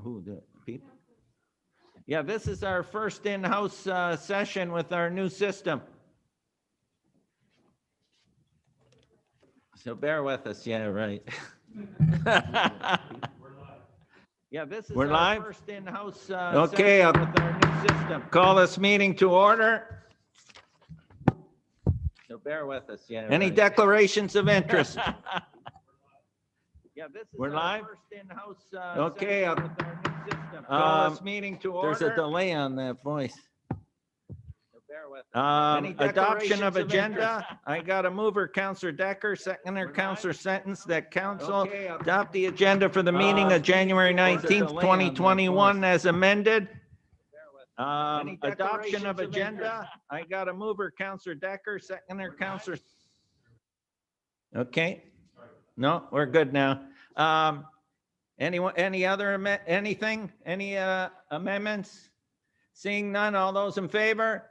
Who the people? Yeah, this is our first in-house session with our new system. So bear with us. Yeah, right. Yeah, this is our first in-house session with our new system. Call this meeting to order. So bear with us. Yeah. Any declarations of interest? Yeah, this is our first in-house session with our new system. Call this meeting to order. There's a delay on that voice. Bear with us. Adoption of agenda. I got a mover, Councillor Decker, seconder, Councillor Sentence, that council adopt the agenda for the meeting of January 19th, 2021 as amended. Adoption of agenda. I got a mover, Councillor Decker, seconder, Councillor. Okay. No, we're good now. Anyone, any other, anything, any amendments? Seeing none, all those in favor?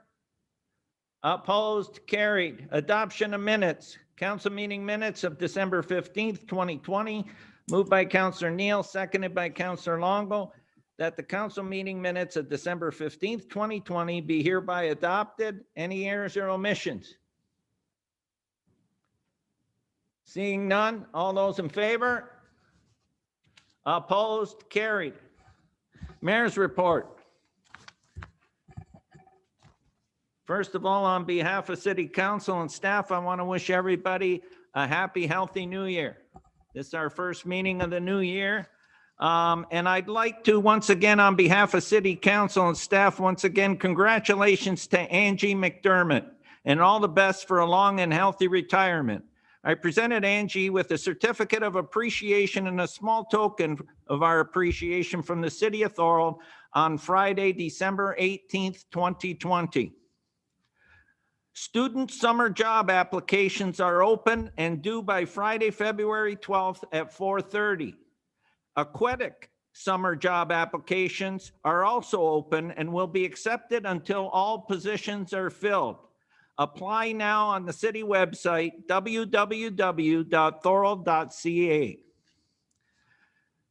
Opposed, carried. Adoption of minutes. Council meeting minutes of December 15th, 2020. Moved by Councillor Neal, seconded by Councillor Longo, that the council meeting minutes of December 15th, 2020 be hereby adopted. Any errors or omissions? Seeing none, all those in favor? Opposed, carried. Mayor's report. First of all, on behalf of City Council and staff, I want to wish everybody a happy, healthy new year. This is our first meeting of the new year. And I'd like to, once again, on behalf of City Council and staff, once again, congratulations to Angie McDermott and all the best for a long and healthy retirement. I presented Angie with a certificate of appreciation and a small token of our appreciation from the City of Thorold on Friday, December 18th, 2020. Student summer job applications are open and due by Friday, February 12th at 4:30. Aquatic summer job applications are also open and will be accepted until all positions are filled. Apply now on the city website, www.thorold.ca.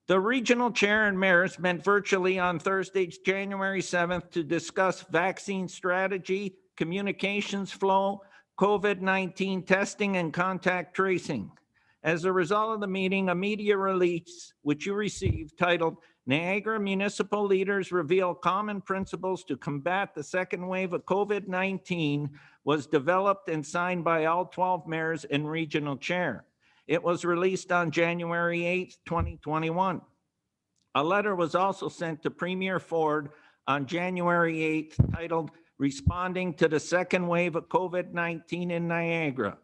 The regional chair and mayors met virtually on Thursday, January 7th to discuss vaccine strategy, communications flow, COVID-19 testing, and contact tracing. As a result of the meeting, a media release, which you received, titled Niagara Municipal Leaders Reveal Common Principles to Combat the Second Wave of COVID-19, was developed and signed by all 12 mayors and regional chair. It was released on January 8th, 2021. A letter was also sent to Premier Ford on January 8th, titled Responding to the Second Wave of COVID-19 in Niagara.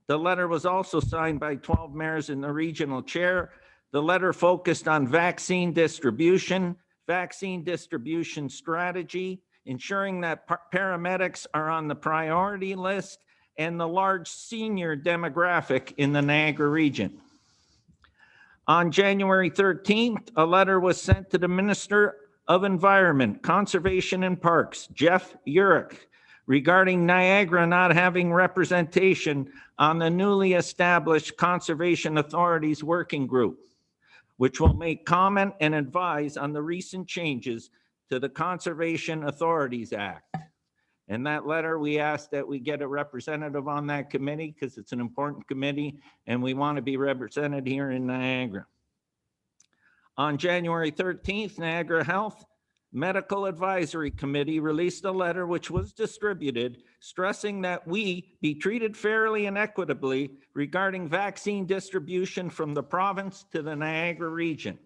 The letter was also signed by 12 mayors and the regional chair. The letter focused on vaccine distribution strategy, ensuring that paramedics are on the priority list, and the large senior demographic in the Niagara region. On January 13th, a letter was sent to the Minister of Environment, Conservation and Parks, Jeff Urich, regarding Niagara not having representation on the newly established Conservation Authorities Working Group, which will make comment and advise on the recent changes to the Conservation Authorities Act. In that letter, we asked that we get a representative on that committee because it's an important committee and we want to be represented here in Niagara. On January 13th, Niagara Health Medical Advisory Committee released a letter which was distributed stressing that we be treated fairly and equitably regarding vaccine distribution from the province to the Niagara region.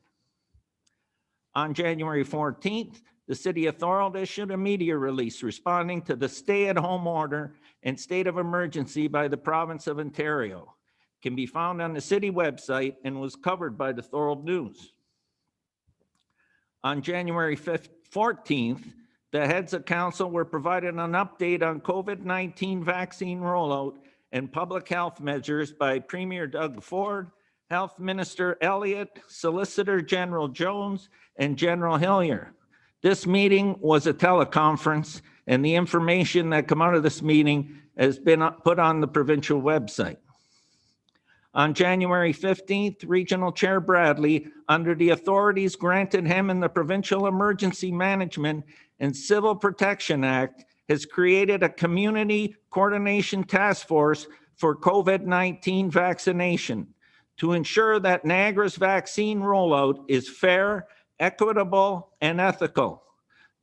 On January 14th, the City of Thorold issued a media release responding to the stay-at-home order and state of emergency by the province of Ontario. It can be found on the city website and was covered by the Thorold News. On January 14th, the heads of council were provided an update on COVID-19 vaccine rollout and public health measures by Premier Doug Ford, Health Minister Elliott, Solicitor General Jones, and General Hillier. This meeting was a teleconference, and the information that came out of this meeting has been put on the provincial website. On January 15th, Regional Chair Bradley, under the authorities granted him in the Provincial Emergency Management and Civil Protection Act, has created a community coordination task force for COVID-19 vaccination to ensure that Niagara's vaccine rollout is fair, equitable, and ethical.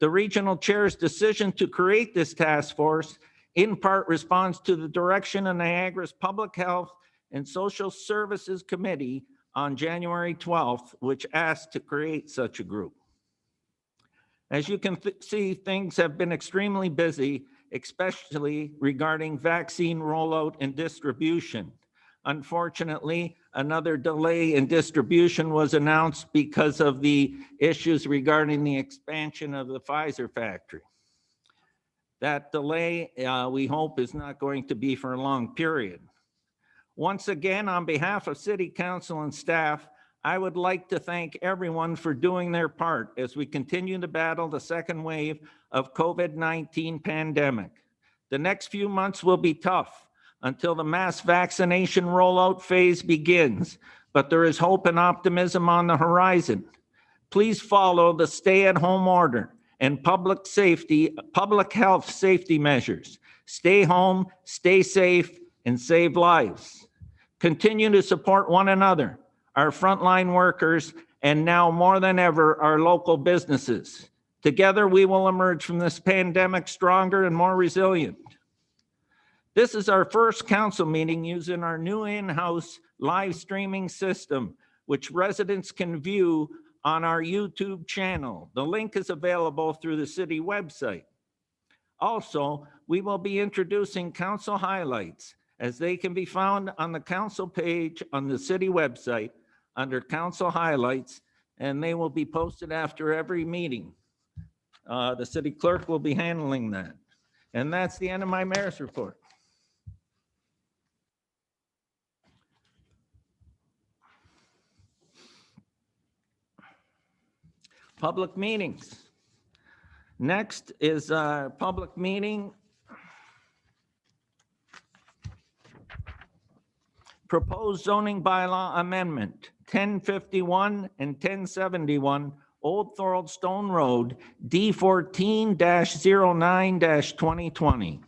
The regional chair's decision to create this task force in part responds to the direction of Niagara's Public Health and Social Services Committee on January 12th, which asked to create such a group. As you can see, things have been extremely busy, especially regarding vaccine rollout and distribution. Unfortunately, another delay in distribution was announced because of the issues regarding the expansion of the Pfizer factory. That delay, we hope, is not going to be for a long period. Once again, on behalf of City Council and staff, I would like to thank everyone for doing their part as we continue to battle the second wave of COVID-19 pandemic. The next few months will be tough until the mass vaccination rollout phase begins, but there is hope and optimism on the horizon. Please follow the stay-at-home order and public health safety measures. Stay home, stay safe, and save lives. Continue to support one another, our frontline workers, and now more than ever, our local businesses. Together, we will emerge from this pandemic stronger and more resilient. This is our first council meeting using our new in-house live streaming system, which residents can view on our YouTube channel. The link is available through the city website. Also, we will be introducing council highlights as they can be found on the council page on the city website under council highlights, and they will be posted after every meeting. The city clerk will be handling that. And that's the end of my mayor's report. Public meetings. Next is a public meeting. Proposed zoning bylaw amendment, 1051 and 1071 Old Thorold Stone Road, D14-09-2020.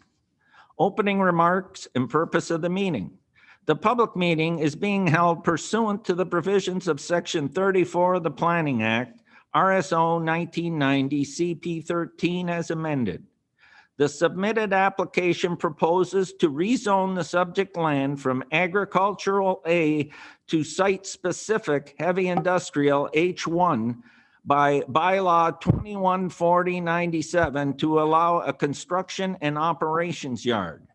Opening remarks and purpose of the meeting. The public meeting is being held pursuant to the provisions of Section 34 of the Planning Act, RSO 1990 CP 13 as amended. The submitted application proposes to rezone the subject land from agricultural A to site-specific heavy industrial H1 by bylaw 214097 to allow a construction and operations yard.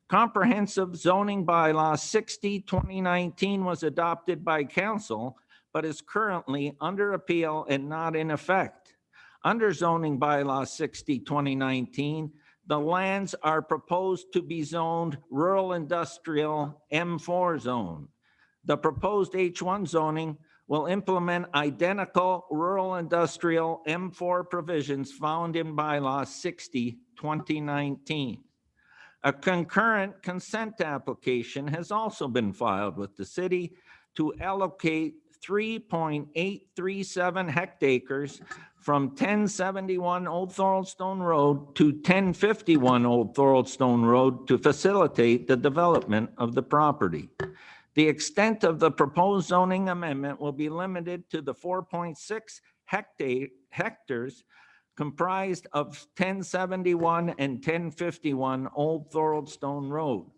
Comprehensive zoning bylaw 60/2019 was adopted by council, but is currently under appeal and not in effect. Under zoning bylaw 60/2019, the lands are proposed to be zoned rural industrial M4 zone. The proposed H1 zoning will implement identical rural industrial M4 provisions found in bylaw 60/2019. A concurrent consent application has also been filed with the city to allocate 3.837 hectares from 1071 Old Thorold Stone Road to 1051 Old Thorold Stone Road to facilitate the development of the property. The extent of the proposed zoning amendment will be limited to the 4.6 hectares comprised of 1071 and 1051 Old Thorold Stone Road.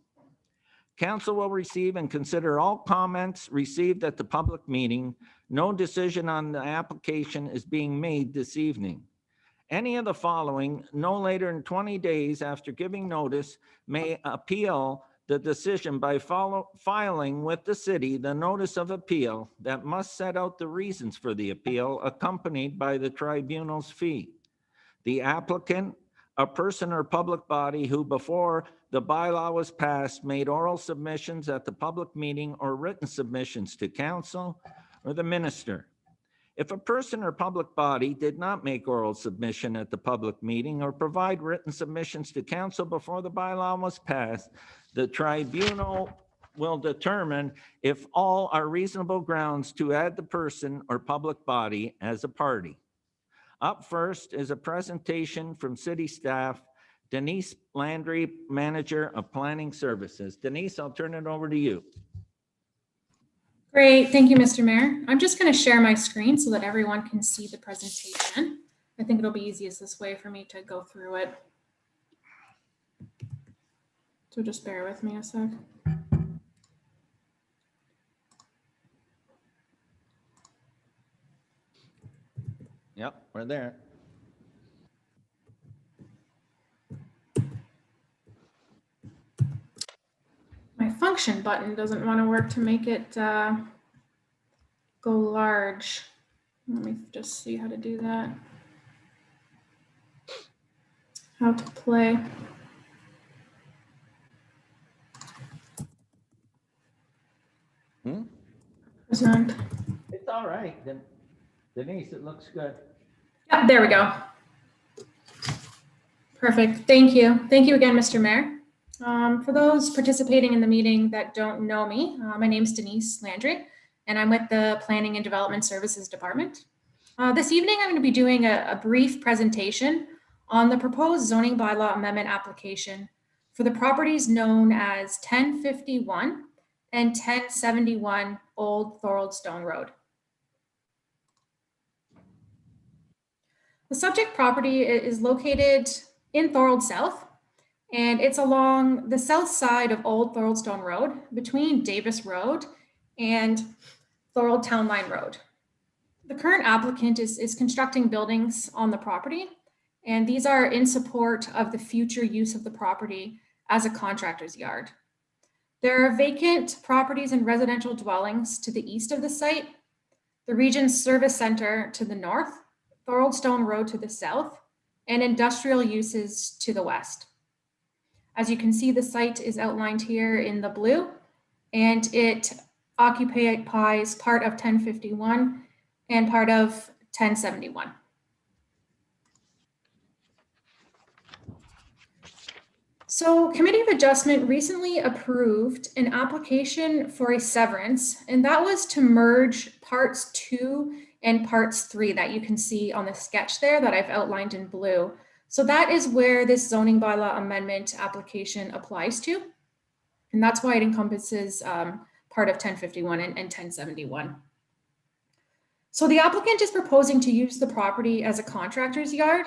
Council will receive and consider all comments received at the public meeting. No decision on the application is being made this evening. Any of the following, no later than 20 days after giving notice, may appeal the decision by filing with the city the notice of appeal that must set out the reasons for the appeal accompanied by the tribunal's fee. The applicant, a person or public body who before the bylaw was passed made oral submissions at the public meeting or written submissions to council or the minister. If a person or public body did not make oral submission at the public meeting or provide written submissions to council before the bylaw was passed, the tribunal will determine if all are reasonable grounds to add the person or public body as a party. Up first is a presentation from city staff. Denise Landry, Manager of Planning Services. Denise, I'll turn it over to you. Great, thank you, Mr. Mayor. I'm just going to share my screen so that everyone can see the presentation. I think it'll be easiest this way for me to go through it. So just bear with me a sec. Yep, we're there. My function button doesn't want to work to make it go large. Let me just see how to do that. How to play. Present. It's all right. Then, Denise, it looks good. Yeah, there we go. Perfect. Thank you. Thank you again, Mr. Mayor. For those participating in the meeting that don't know me, my name is Denise Landry, and I'm with the Planning and Development Services Department. This evening, I'm going to be doing a brief presentation on the proposed zoning bylaw amendment application for the properties known as 1051 and 1071 Old Thorold Stone Road. The subject property is located in Thorold South, and it's along the south side of Old Thorold Stone Road between Davis Road and Thorold Town Line Road. The current applicant is constructing buildings on the property, and these are in support of the future use of the property as a contractor's yard. There are vacant properties and residential dwellings to the east of the site, the Regions Service Center to the north, Thorold Stone Road to the south, and industrial uses to the west. As you can see, the site is outlined here in the blue, and it occupies part of 1051 and part of 1071. So Committee of Adjustment recently approved an application for a severance, and that was to merge parts 2 and parts 3 that you can see on the sketch there that I've outlined in blue. So that is where this zoning bylaw amendment application applies to. And that's why it encompasses part of 1051 and 1071. So the applicant is proposing to use the property as a contractor's yard,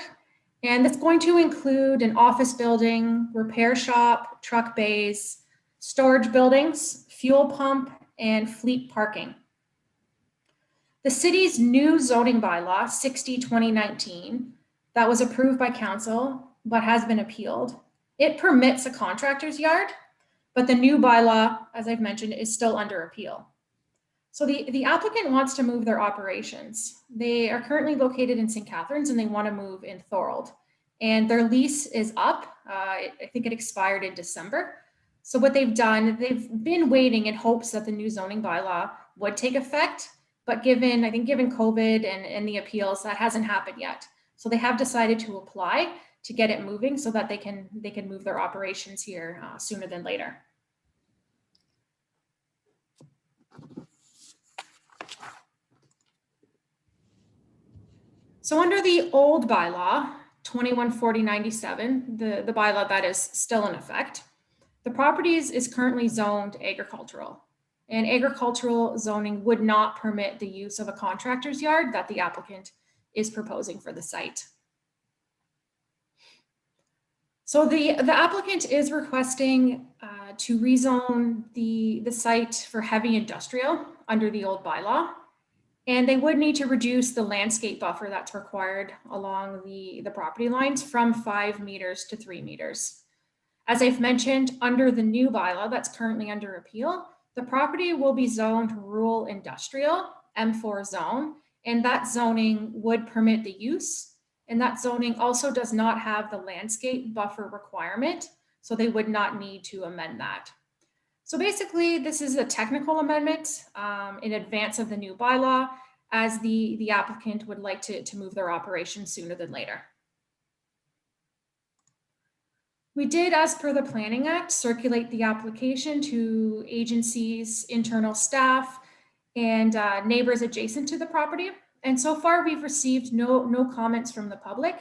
and it's going to include an office building, repair shop, truck bays, storage buildings, fuel pump, and fleet parking. The city's new zoning bylaw, 60/2019, that was approved by council but has been appealed. It permits a contractor's yard, but the new bylaw, as I've mentioned, is still under appeal. So the applicant wants to move their operations. They are currently located in St. Catharines and they want to move in Thorold. And their lease is up. I think it expired in December. So what they've done, they've been waiting in hopes that the new zoning bylaw would take effect. But given COVID and the appeals, that hasn't happened yet. So they have decided to apply to get it moving so that they can move their operations here sooner than later. So under the old bylaw, 214097, the bylaw that is still in effect, the properties is currently zoned agricultural. And agricultural zoning would not permit the use of a contractor's yard that the applicant is proposing for the site. So the applicant is requesting to rezone the site for heavy industrial under the old bylaw. And they would need to reduce the landscape buffer that's required along the property lines from 5 meters to 3 meters. As I've mentioned, under the new bylaw that's currently under appeal, the property will be zoned rural industrial, M4 zone, and that zoning would permit the use. And that zoning also does not have the landscape buffer requirement, so they would not need to amend that. So basically, this is a technical amendment in advance of the new bylaw, as the applicant would like to move their operation sooner than later. We did, as per the Planning Act, circulate the application to agencies, internal staff, and neighbors adjacent to the property. And so far, we've received no comments from the public,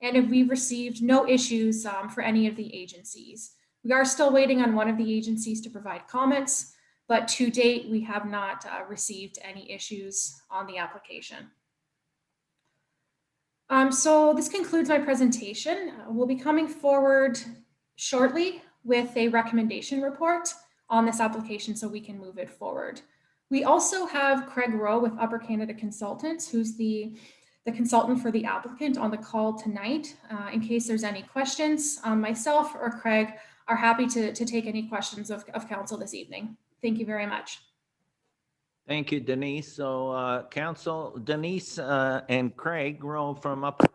and we've received no issues for any of the agencies. We are still waiting on one of the agencies to provide comments, but to date, we have not received any issues on the application. So this concludes my presentation. We'll be coming forward shortly with a recommendation report on this application so we can move it forward. We also have Craig Rowe with Upper Canada Consultants, who's the consultant for the applicant, on the call tonight. In case there's any questions, myself or Craig are happy to take any questions of council this evening. Thank you very much. Thank you, Denise. So Council, Denise and Craig Rowe from Upper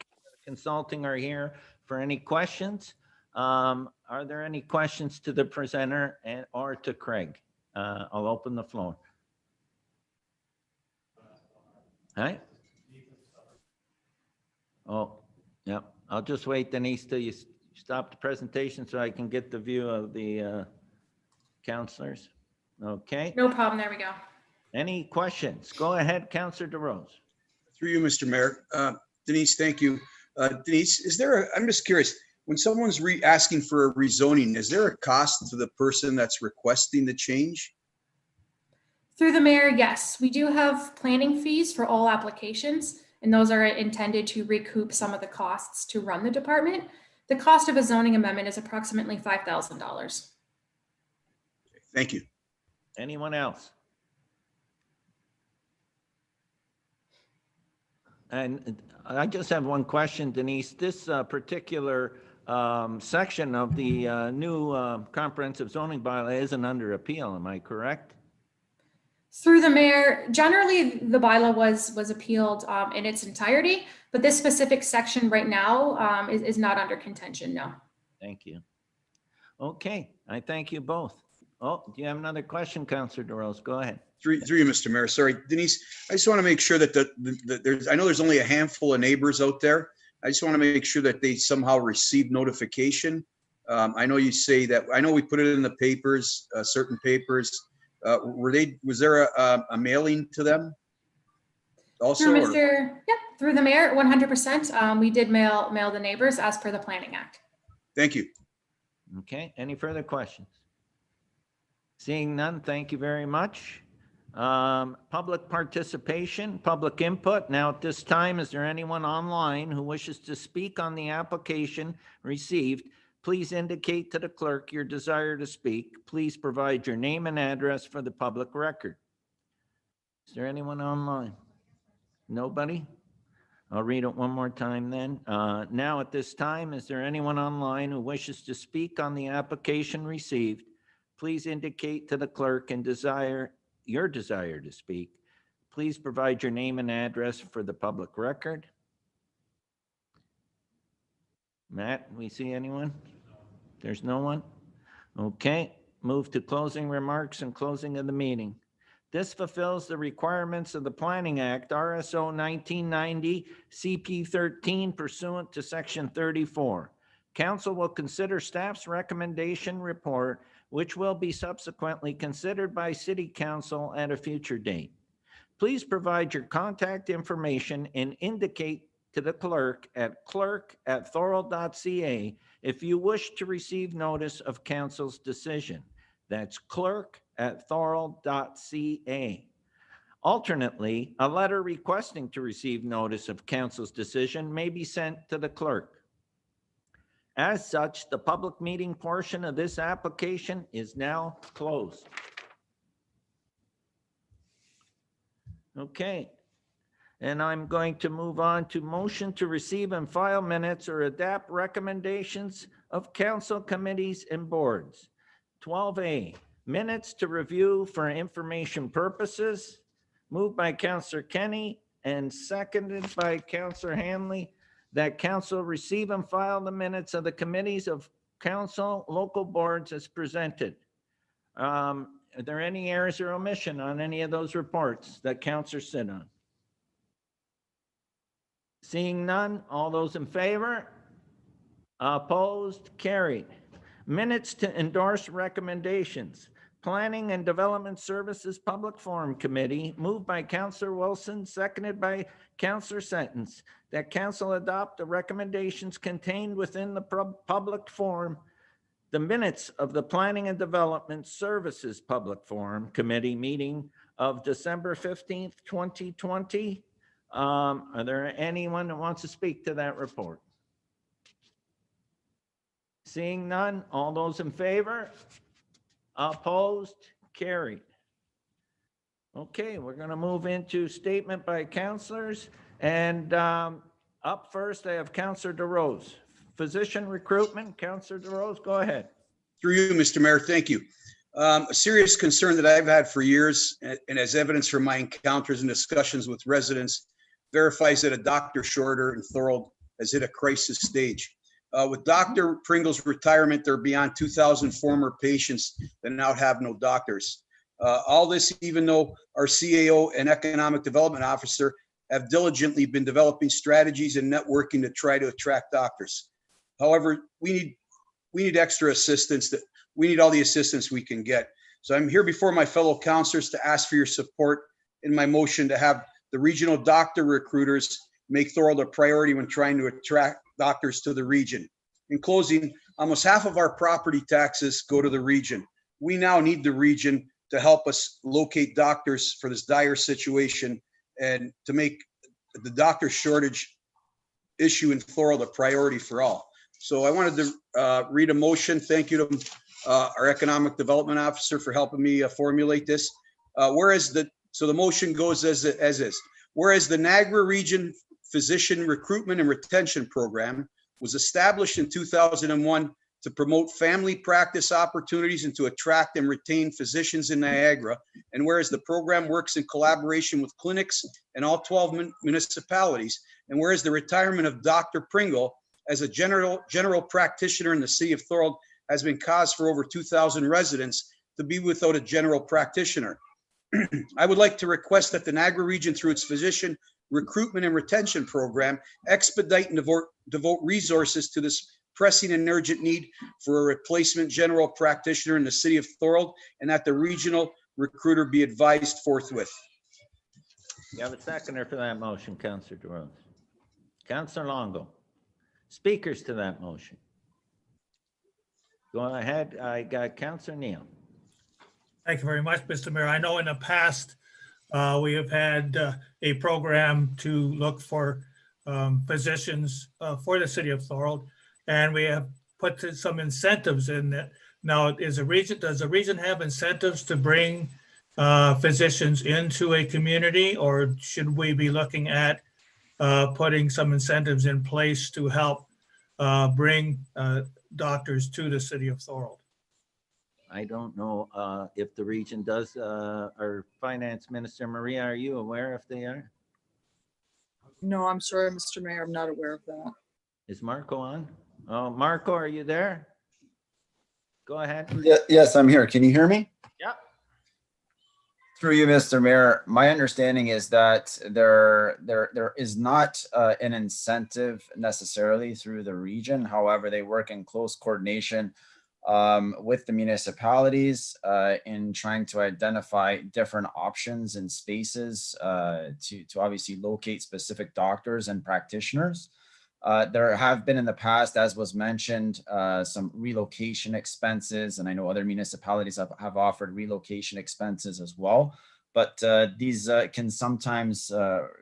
Consulting are here for any questions. Are there any questions to the presenter or to Craig? I'll open the floor. Hi. Oh, yeah. I'll just wait, Denise, till you stop the presentation so I can get the view of the councilors. Okay. No problem. There we go. Any questions? Go ahead, Councillor DeRose. Through you, Mr. Mayor. Denise, thank you. Denise, I'm just curious, when someone's asking for a rezoning, is there a cost to the person that's requesting the change? Through the mayor, yes. We do have planning fees for all applications, and those are intended to recoup some of the costs to run the department. The cost of a zoning amendment is approximately $5,000. Thank you. Anyone else? And I just have one question, Denise. This particular section of the new comprehensive zoning bylaw isn't under appeal, am I correct? Through the mayor, generally the bylaw was appealed in its entirety, but this specific section right now is not under contention, no. Thank you. Okay, I thank you both. Oh, do you have another question, Councillor DeRose? Go ahead. Through you, Mr. Mayor. Sorry, Denise, I just want to make sure that I know there's only a handful of neighbors out there. I just want to make sure that they somehow receive notification. I know you say that, I know we put it in the papers, certain papers. Was there a mailing to them also? Through the mayor, 100%. We did mail the neighbors as per the Planning Act. Thank you. Okay, any further questions? Seeing none, thank you very much. Public participation, public input. Now at this time, is there anyone online who wishes to speak on the application received? Please indicate to the clerk your desire to speak. Please provide your name and address for the public record. Is there anyone online? Nobody? I'll read it one more time then. Now at this time, is there anyone online who wishes to speak on the application received? Please indicate to the clerk and your desire to speak. Please provide your name and address for the public record. Matt, we see anyone? There's no one? Okay, move to closing remarks and closing of the meeting. This fulfills the requirements of the Planning Act, RSO 1990, CP 13, pursuant to Section 34. Council will consider staff's recommendation report, which will be subsequently considered by City Council at a future date. Please provide your contact information and indicate to the clerk at clerk@thorold.ca if you wish to receive notice of Council's decision. That's clerk@thorold.ca. Alternately, a letter requesting to receive notice of Council's decision may be sent to the clerk. As such, the public meeting portion of this application is now closed. Okay, and I'm going to move on to motion to receive and file minutes or adapt recommendations of council committees and boards. 12A, minutes to review for information purposes, moved by Councillor Kenny and seconded by Councillor Hanley, that council receive and file the minutes of the committees of council local boards as presented. Are there any errors or omission on any of those reports that councilors sit on? Seeing none, all those in favor? Opposed? Carried. Minutes to endorse recommendations. Planning and Development Services Public Forum Committee, moved by Councillor Wilson, seconded by Councillor Sentence, that council adopt the recommendations contained within the public forum, the minutes of the Planning and Development Services Public Forum Committee meeting of December 15th, 2020. Are there anyone that wants to speak to that report? Seeing none, all those in favor? Opposed? Carried. Okay, we're going to move into statement by councilors. And up first, I have Councillor DeRose. Physician recruitment, Councillor DeRose, go ahead. Through you, Mr. Mayor, thank you. A serious concern that I've had for years, and as evidence from my encounters and discussions with residents, verifies that a doctor shortage in Thorold has hit a crisis stage. With Dr. Pringle's retirement, there are beyond 2,000 former patients that now have no doctors. All this, even though our CAO and Economic Development Officer have diligently been developing strategies and networking to try to attract doctors. However, we need extra assistance. We need all the assistance we can get. So I'm here before my fellow councilors to ask for your support in my motion to have the regional doctor recruiters make Thorold a priority when trying to attract doctors to the region. In closing, almost half of our property taxes go to the region. We now need the region to help us locate doctors for this dire situation and to make the doctor shortage issue in Thorold a priority for all. So I wanted to read a motion. Thank you to our Economic Development Officer for helping me formulate this. So the motion goes as is. Whereas the Niagara Region Physician Recruitment and Retention Program was established in 2001 to promote family practice opportunities and to attract and retain physicians in Niagara. And whereas the program works in collaboration with clinics in all 12 municipalities, and whereas the retirement of Dr. Pringle as a general practitioner in the city of Thorold has been cause for over 2,000 residents to be without a general practitioner. I would like to request that the Niagara region, through its physician recruitment and retention program, expedite and devote resources to this pressing and urgent need for a replacement general practitioner in the city of Thorold, and that the regional recruiter be advised forthwith. You have a seconder for that motion, Councillor DeRose. Councillor Longo. Speakers to that motion. Go ahead. I got Councillor Neal. Thank you very much, Mr. Mayor. I know in the past we have had a program to look for positions for the city of Thorold, and we have put some incentives in that. Now, does the region have incentives to bring physicians into a community, or should we be looking at putting some incentives in place to help bring doctors to the city of Thorold? I don't know if the region does. Our finance minister, Maria, are you aware if they are? No, I'm sorry, Mr. Mayor, I'm not aware of that. Is Marco on? Oh, Marco, are you there? Go ahead. Yes, I'm here. Can you hear me? Yeah. Through you, Mr. Mayor, my understanding is that there is not an incentive necessarily through the region. However, they work in close coordination with the municipalities in trying to identify different options and spaces to obviously locate specific doctors and practitioners. There have been in the past, as was mentioned, some relocation expenses, and I know other municipalities have offered relocation expenses as well. But these can sometimes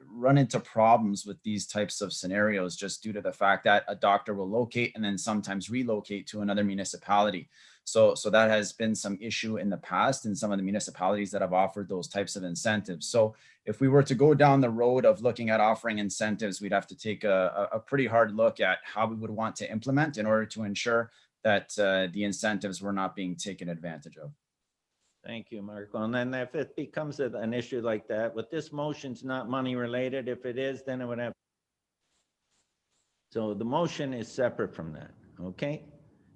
run into problems with these types of scenarios just due to the fact that a doctor will locate and then sometimes relocate to another municipality. So that has been some issue in the past in some of the municipalities that have offered those types of incentives. So if we were to go down the road of looking at offering incentives, we'd have to take a pretty hard look at how we would want to implement in order to ensure that the incentives were not being taken advantage of. Thank you, Marco. And then if it becomes an issue like that, with this motion's not money related. If it is, then it would have. So the motion is separate from that. Okay.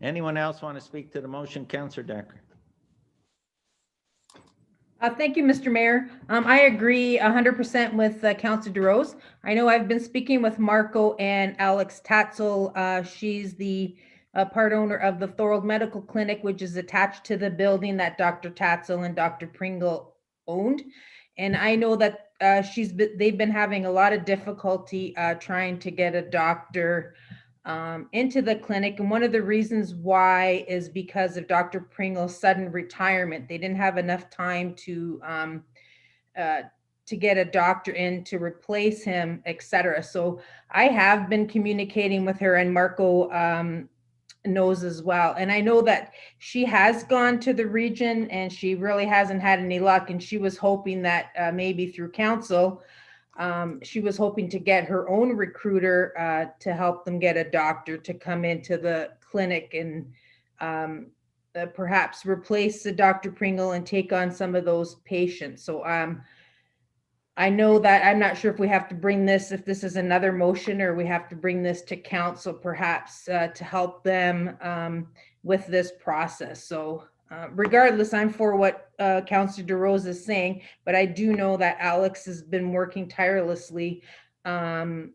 Anyone else want to speak to the motion? Councillor Decker. Thank you, Mr. Mayor. I agree 100% with Councilor DeRose. I know I've been speaking with Marco and Alex Tatzel. She's the part owner of the Thorold Medical Clinic, which is attached to the building that Dr. Tatzel and Dr. Pringle owned. And I know that they've been having a lot of difficulty trying to get a doctor into the clinic. And one of the reasons why is because of Dr. Pringle's sudden retirement. They didn't have enough time to get a doctor in to replace him, etc. So I have been communicating with her, and Marco knows as well. And I know that she has gone to the region and she really hasn't had any luck. And she was hoping that maybe through council, she was hoping to get her own recruiter to help them get a doctor to come into the clinic and perhaps replace the Dr. Pringle and take on some of those patients. So I know that I'm not sure if we have to bring this, if this is another motion, or we have to bring this to council perhaps to help them with this process. So regardless, I'm for what Councilor DeRose is saying, but I do know that Alex has been working tirelessly, and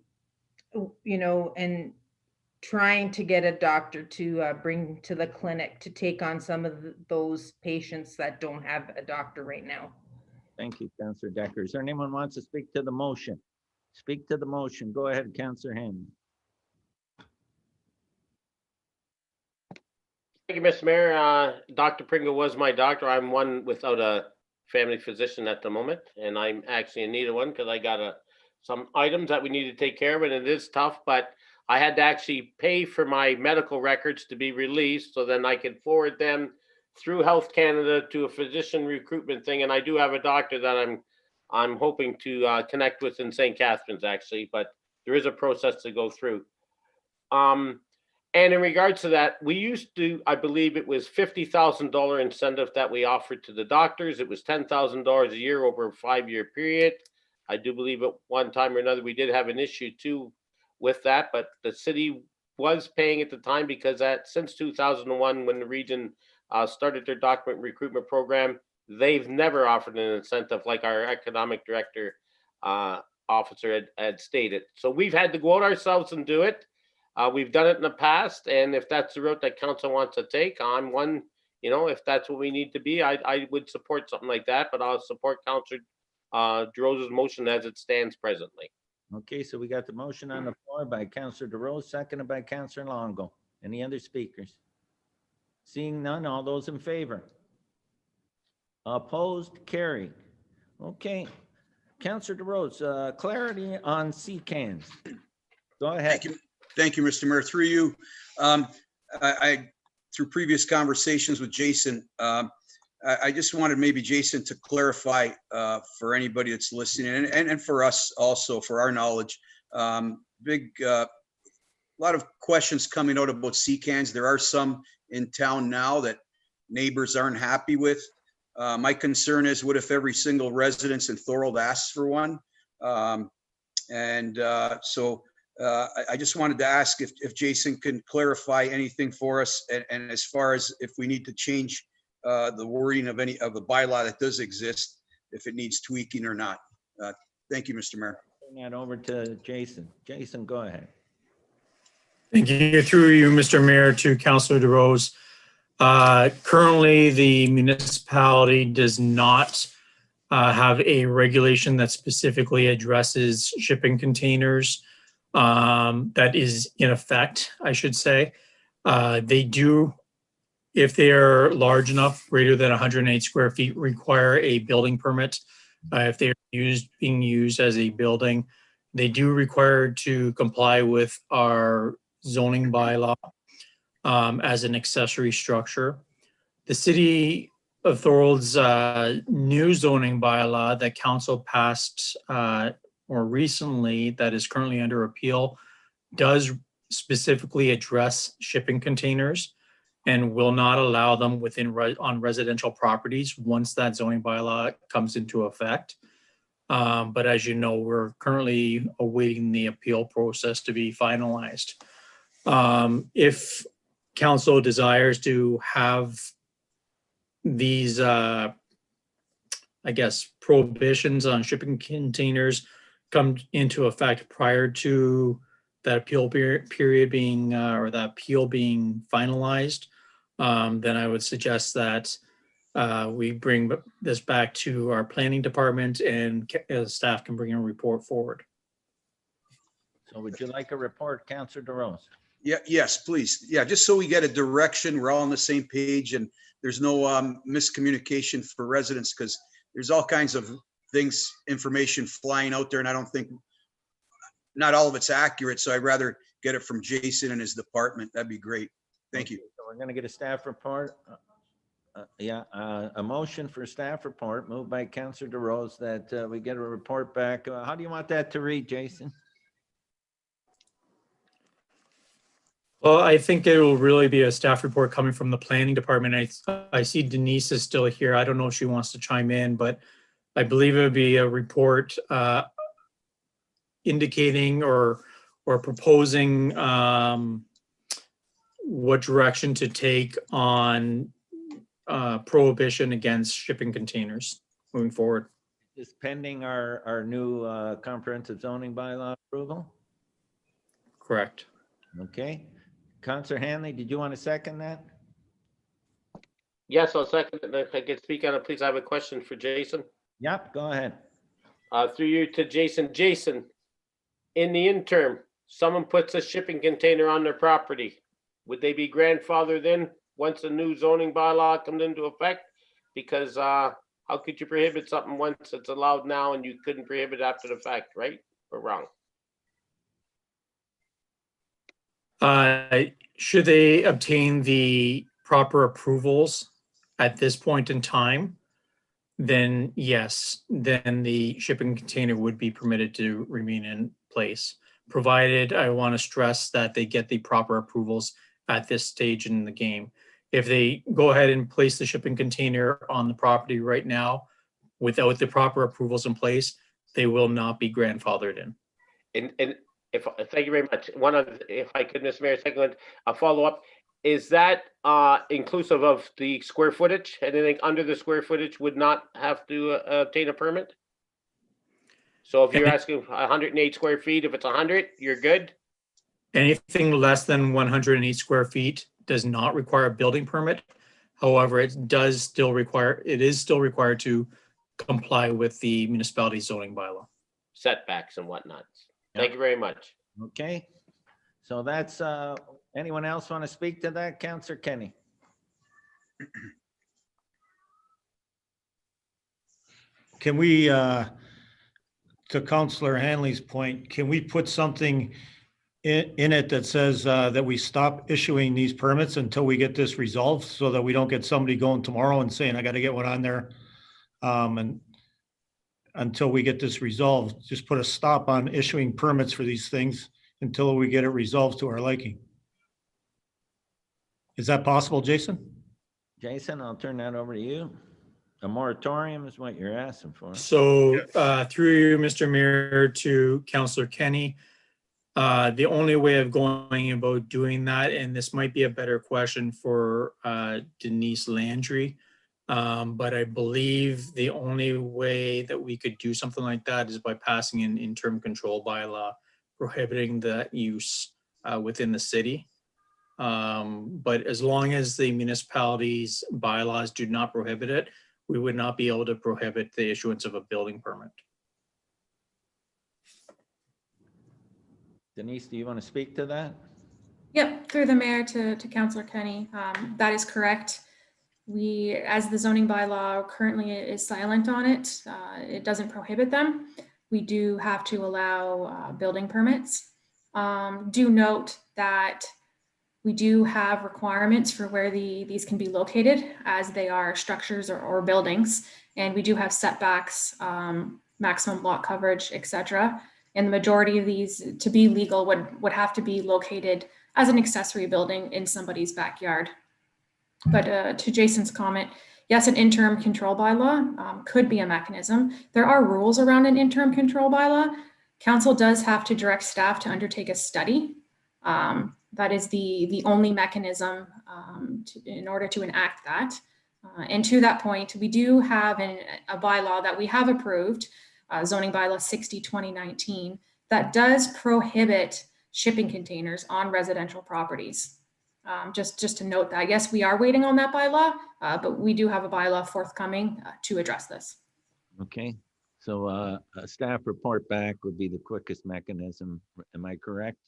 trying to get a doctor to bring to the clinic to take on some of those patients that don't have a doctor right now. Thank you, Councillor Decker. Is there anyone who wants to speak to the motion? Speak to the motion. Go ahead, Councillor Hannon. Thank you, Mr. Mayor. Dr. Pringle was my doctor. I'm one without a family physician at the moment, and I'm actually in need of one because I got some items that we need to take care of, and it is tough, but I had to actually pay for my medical records to be released so then I could forward them through Health Canada to a physician recruitment thing. And I do have a doctor that I'm hoping to connect with in St. Catharines, actually, but there is a process to go through. And in regards to that, we used to, I believe it was $50,000 incentive that we offered to the doctors. It was $10,000 a year over a 5-year period. I do believe at one time or another, we did have an issue too with that, but the city was paying at the time because since 2001, when the region started their document recruitment program, they've never offered an incentive like our economic director officer had stated. So we've had to go out ourselves and do it. We've done it in the past, and if that's the route that council wants to take, I'm one, if that's what we need to be, I would support something like that, but I'll support Councillor DeRose's motion as it stands presently. Okay, so we got the motion on the floor by Councillor DeRose, seconded by Councillor Longo. Any other speakers? Seeing none, all those in favor? Opposed? Carried. Okay. Councillor DeRose, clarity on CCANs. Go ahead. Thank you, Mr. Mayor. Through you, through previous conversations with Jason, I just wanted maybe Jason to clarify for anybody that's listening and for us also, for our knowledge, a lot of questions coming out about CCANs. There are some in town now that neighbors aren't happy with. My concern is, what if every single residence in Thorold asks for one? So I just wanted to ask if Jason can clarify anything for us, and as far as if we need to change the wording of any of the bylaw that does exist, if it needs tweaking or not. Thank you, Mr. Mayor. Turn that over to Jason. Jason, go ahead. Thank you. Through you, Mr. Mayor, to Councillor DeRose. Currently, the municipality does not have a regulation that specifically addresses shipping containers. That is in effect, I should say. They do, if they are large enough, greater than 108 square feet, require a building permit. If they are being used as a building, they do require to comply with our zoning bylaw as an accessory structure. The city of Thorold's new zoning bylaw that council passed more recently, that is currently under appeal, does specifically address shipping containers and will not allow them on residential properties once that zoning bylaw comes into effect. But as you know, we're currently awaiting the appeal process to be finalized. If council desires to have these I guess, prohibitions on shipping containers come into effect prior to that appeal period being, or that appeal being finalized, then I would suggest that we bring this back to our planning department and staff can bring a report forward. So would you like a report, Councillor DeRose? Yeah, yes, please. Yeah, just so we get a direction, we're all on the same page and there's no miscommunication for residents, because there's all kinds of things, information flying out there, and I don't think, not all of it's accurate, so I'd rather get it from Jason and his department. That'd be great. Thank you. So we're going to get a staff report. A motion for staff report moved by Councillor DeRose that we get a report back. How do you want that to read, Jason? Well, I think it will really be a staff report coming from the planning department. I see Denise is still here. I don't know if she wants to chime in, but I believe it would be a report indicating or proposing what direction to take on prohibition against shipping containers moving forward. Is pending our new comprehensive zoning bylaw approval? Correct. Okay. Councillor Hanley, did you want to second that? Yes, I'll second it. If I could speak on it, please. I have a question for Jason. Yep, go ahead. Through you to Jason. Jason, in the interim, someone puts a shipping container on their property. Would they be grandfathered in once the new zoning bylaw comes into effect? Because how could you prohibit something once it's allowed now and you couldn't prohibit after the fact, right or wrong? Should they obtain the proper approvals at this point in time, then yes, then the shipping container would be permitted to remain in place, provided, I want to stress, that they get the proper approvals at this stage in the game. If they go ahead and place the shipping container on the property right now without the proper approvals in place, they will not be grandfathered in. And thank you very much. One of, if I could, Mr. Mayor, second one, a follow-up. Is that inclusive of the square footage? Anything under the square footage would not have to obtain a permit? So if you're asking 108 square feet, if it's 100, you're good? Anything less than 108 square feet does not require a building permit. However, it is still required to comply with the municipality zoning bylaw. Setbacks and whatnot. Thank you very much. Okay. So that's, anyone else want to speak to that? Councillor Kenny? Can we, to Councillor Hanley's point, can we put something in it that says that we stop issuing these permits until we get this resolved, so that we don't get somebody going tomorrow and saying, I got to get one on there. And until we get this resolved, just put a stop on issuing permits for these things until we get it resolved to our liking. Is that possible, Jason? Jason, I'll turn that over to you. A moratorium is what you're asking for. So through you, Mr. Mayor, to Councillor Kenny, the only way of going about doing that, and this might be a better question for Denise Landry, but I believe the only way that we could do something like that is by passing an interim control bylaw prohibiting that use within the city. But as long as the municipality's bylaws do not prohibit it, we would not be able to prohibit the issuance of a building permit. Denise, do you want to speak to that? Yep, through the mayor to Councillor Kenny. That is correct. We, as the zoning bylaw currently is silent on it, it doesn't prohibit them. We do have to allow building permits. Do note that we do have requirements for where these can be located, as they are structures or buildings, and we do have setbacks, maximum lot coverage, etc. And the majority of these, to be legal, would have to be located as an accessory building in somebody's backyard. But to Jason's comment, yes, an interim control bylaw could be a mechanism. There are rules around an interim control bylaw. Council does have to direct staff to undertake a study. That is the only mechanism in order to enact that. And to that point, we do have a bylaw that we have approved, zoning bylaw 60/2019, that does prohibit shipping containers on residential properties. Just to note that, yes, we are waiting on that bylaw, but we do have a bylaw forthcoming to address this. Okay, so a staff report back would be the quickest mechanism. Am I correct?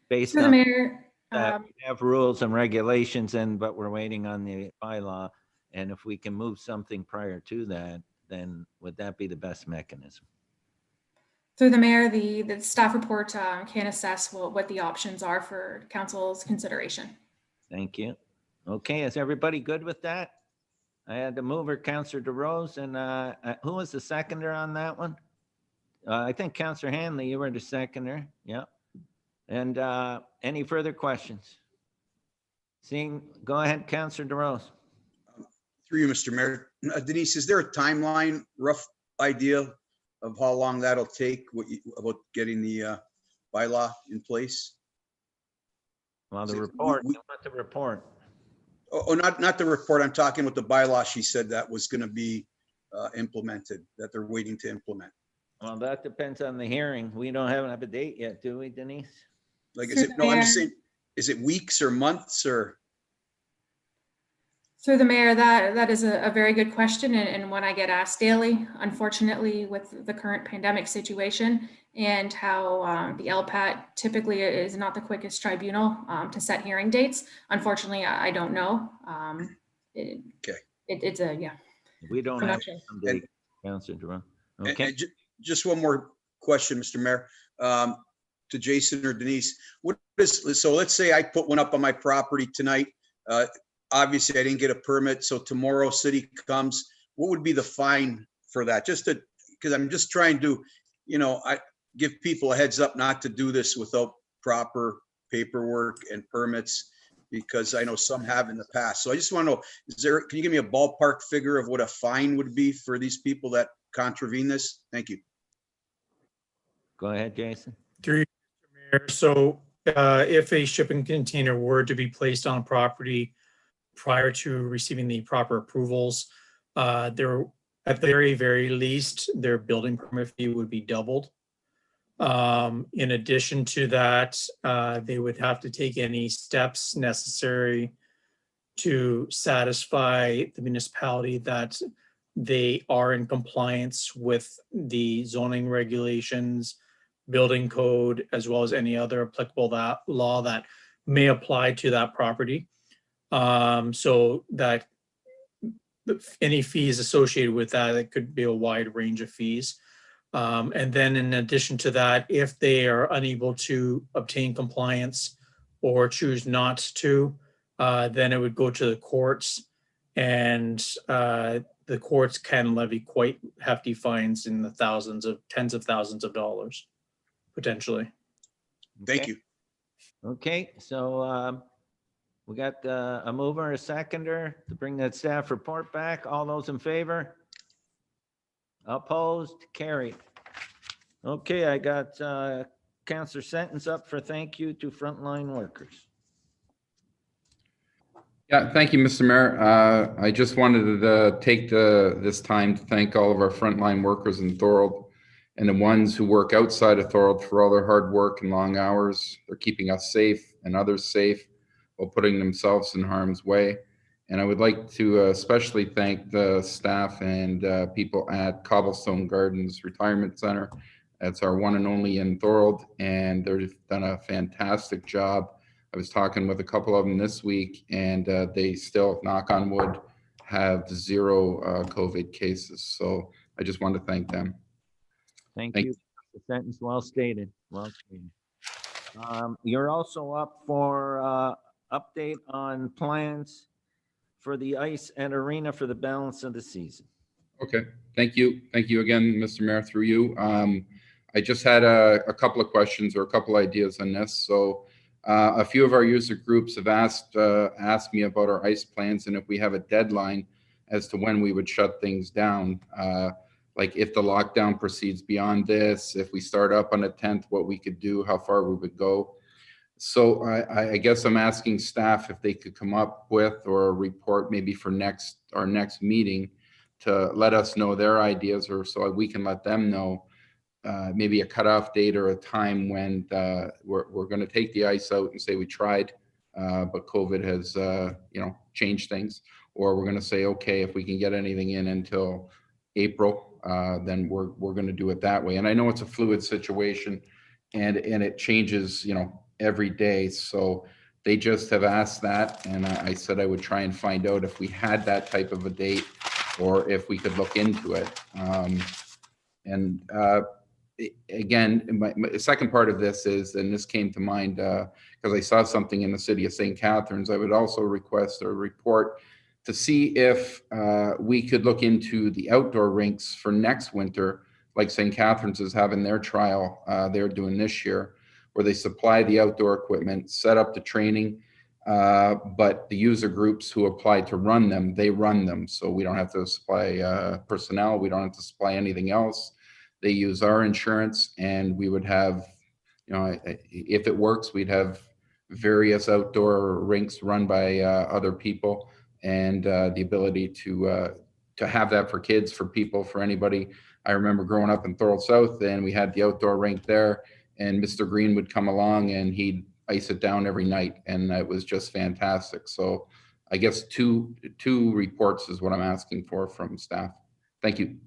Based Through the on mayor, that, we have rules and regulations but we're waiting on the bylaw. And if we can move something prior to that, then would that be the best mechanism? through the mayor, the staff report can assess what the options are for council's consideration. Thank you. Okay, is everybody good with that? I had the mover, Councillor DeRose, and who was the seconder on that one? I think Councillor Hanley, you were the seconder. Yeah. And any further questions? Go ahead, Councillor DeRose. Through you, Mr. Mayor. Denise, is there a timeline, rough idea of how long that'll take about getting the bylaw in place? Well, the report, you want the report. Oh, not the report. I'm talking about the bylaw. She said that was going to be implemented, that they're waiting to implement. Well, that depends on the hearing. We don't have a date yet, do we, Denise? Like, is it, no, I'm just saying, is it weeks or months or? Through the mayor, that is a very good question and one I get asked daily, unfortunately, with the current pandemic situation and how the LPAT typically is not the quickest tribunal to set hearing dates. Unfortunately, I don't know. Okay. It's a, yeah. We don't I'm have not sure. some date, Councillor DeRose. Okay. And just one more question, Mr. Mayor, to Jason or Denise. So let's say I put one up on my property tonight. Obviously, I didn't get a permit. So tomorrow city comes. What would be the fine for that? Because I'm just trying to, I give people a heads up not to do this without proper paperwork and permits, because I know some have in the past. So I just want to know, can you give me a ballpark figure of what a fine would be for these people that contravene this? Thank you. Go ahead, Jason. Through you, Mr. Mayor. So if a shipping container were to be placed on property prior to receiving the proper approvals, there, at the very, very least, their building permit fee would be doubled. In addition to that, they would have to take any steps necessary to satisfy the municipality that they are in compliance with the zoning regulations, building code, as well as any other applicable law that may apply to that property. So that any fees associated with that, it could be a wide range of fees. And then in addition to that, if they are unable to obtain compliance or choose not to, then it would go to the courts, and the courts can levy quite hefty fines in the tens of thousands of dollars, potentially. Thank you. Okay, so we got a mover, a seconder to bring that staff report back. All those in favor? Opposed? Carried. Okay, I got Councillor Sentence up for thank you to frontline workers. Yeah, thank you, Mr. Mayor. I just wanted to take this time to thank all of our frontline workers in Thorold and the ones who work outside of Thorold for all their hard work and long hours. They're keeping us safe and others safe while putting themselves in harm's way. And I would like to especially thank the staff and people at Cobblestone Gardens Retirement Center. That's our one and only in Thorold, and they've done a fantastic job. I was talking with a couple of them this week, and they still, knock on wood, have zero COVID cases. So I just want to thank them. Thank you. The sentence well stated. Well stated. You're also up for update on plans for the ice and arena for the balance of the season. Okay, thank you. Thank you again, Mr. Mayor, through you. I just had a couple of questions or a couple ideas on this. So a few of our user groups have asked me about our ice plans and if we have a deadline as to when we would shut things down. Like if the lockdown proceeds beyond this, if we start up on the 10th, what we could do, how far we would go. So I guess I'm asking staff if they could come up with or a report maybe for our next meeting to let us know their ideas, or so we can let them know maybe a cutoff date or a time when we're going to take the ice out and say we tried, but COVID has changed things, or we're going to say, okay, if we can get anything in until April, then we're going to do it that way. And I know it's a fluid situation, and it changes every day. So they just have asked that, and I said I would try and find out if we had that type of a date or if we could look into it. Again, my second part of this is, and this came to mind because I saw something in the city of St. Catharines, I would also request a report to see if we could look into the outdoor rinks for next winter, like St. Catharines is having their trial they're doing this year, where they supply the outdoor equipment, set up the training, but the user groups who apply to run them, they run them. So we don't have to supply personnel, we don't have to supply anything else. They use our insurance, and we would have, if it works, we'd have various outdoor rinks run by other people, and the ability to have that for kids, for people, for anybody. I remember growing up in Thorold South, and we had the outdoor rink there, and Mr. Green would come along and he'd ice it down every night, and it was just fantastic. So I guess two reports is what I'm asking for from staff. Thank you.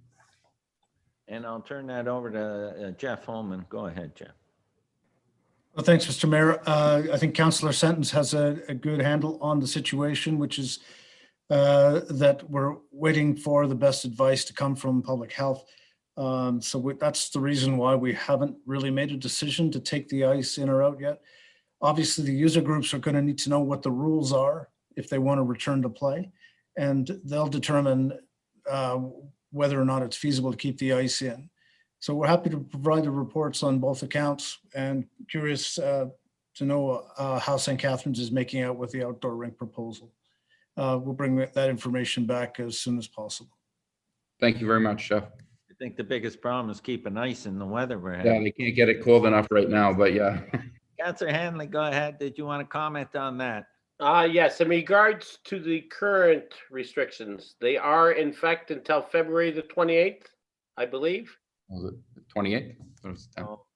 And I'll turn that over to Jeff Holman. Go ahead, Jeff. Well, thanks, Mr. Mayor. I think Councillor Sentence has a good handle on the situation, which is that we're waiting for the best advice to come from public health. That's the reason why we haven't really made a decision to take the ice in or out yet. Obviously, the user groups are going to need to know what the rules are if they want to return to play, and they'll determine whether or not it's feasible to keep the ice in. So we're happy to provide the reports on both accounts, and curious to know how St. Catharines is making out with the outdoor rink proposal. We'll bring that information back as soon as possible. Thank you very much, Jeff. I think the biggest problem is keeping ice in the weather we're Yeah, having. they can't get it cold enough right now, but yeah. Councillor Hanley, go ahead. Did you want to comment on that? Yes, in regards to the current restrictions, they are in fact until February the 28th, I believe. Was it 28th?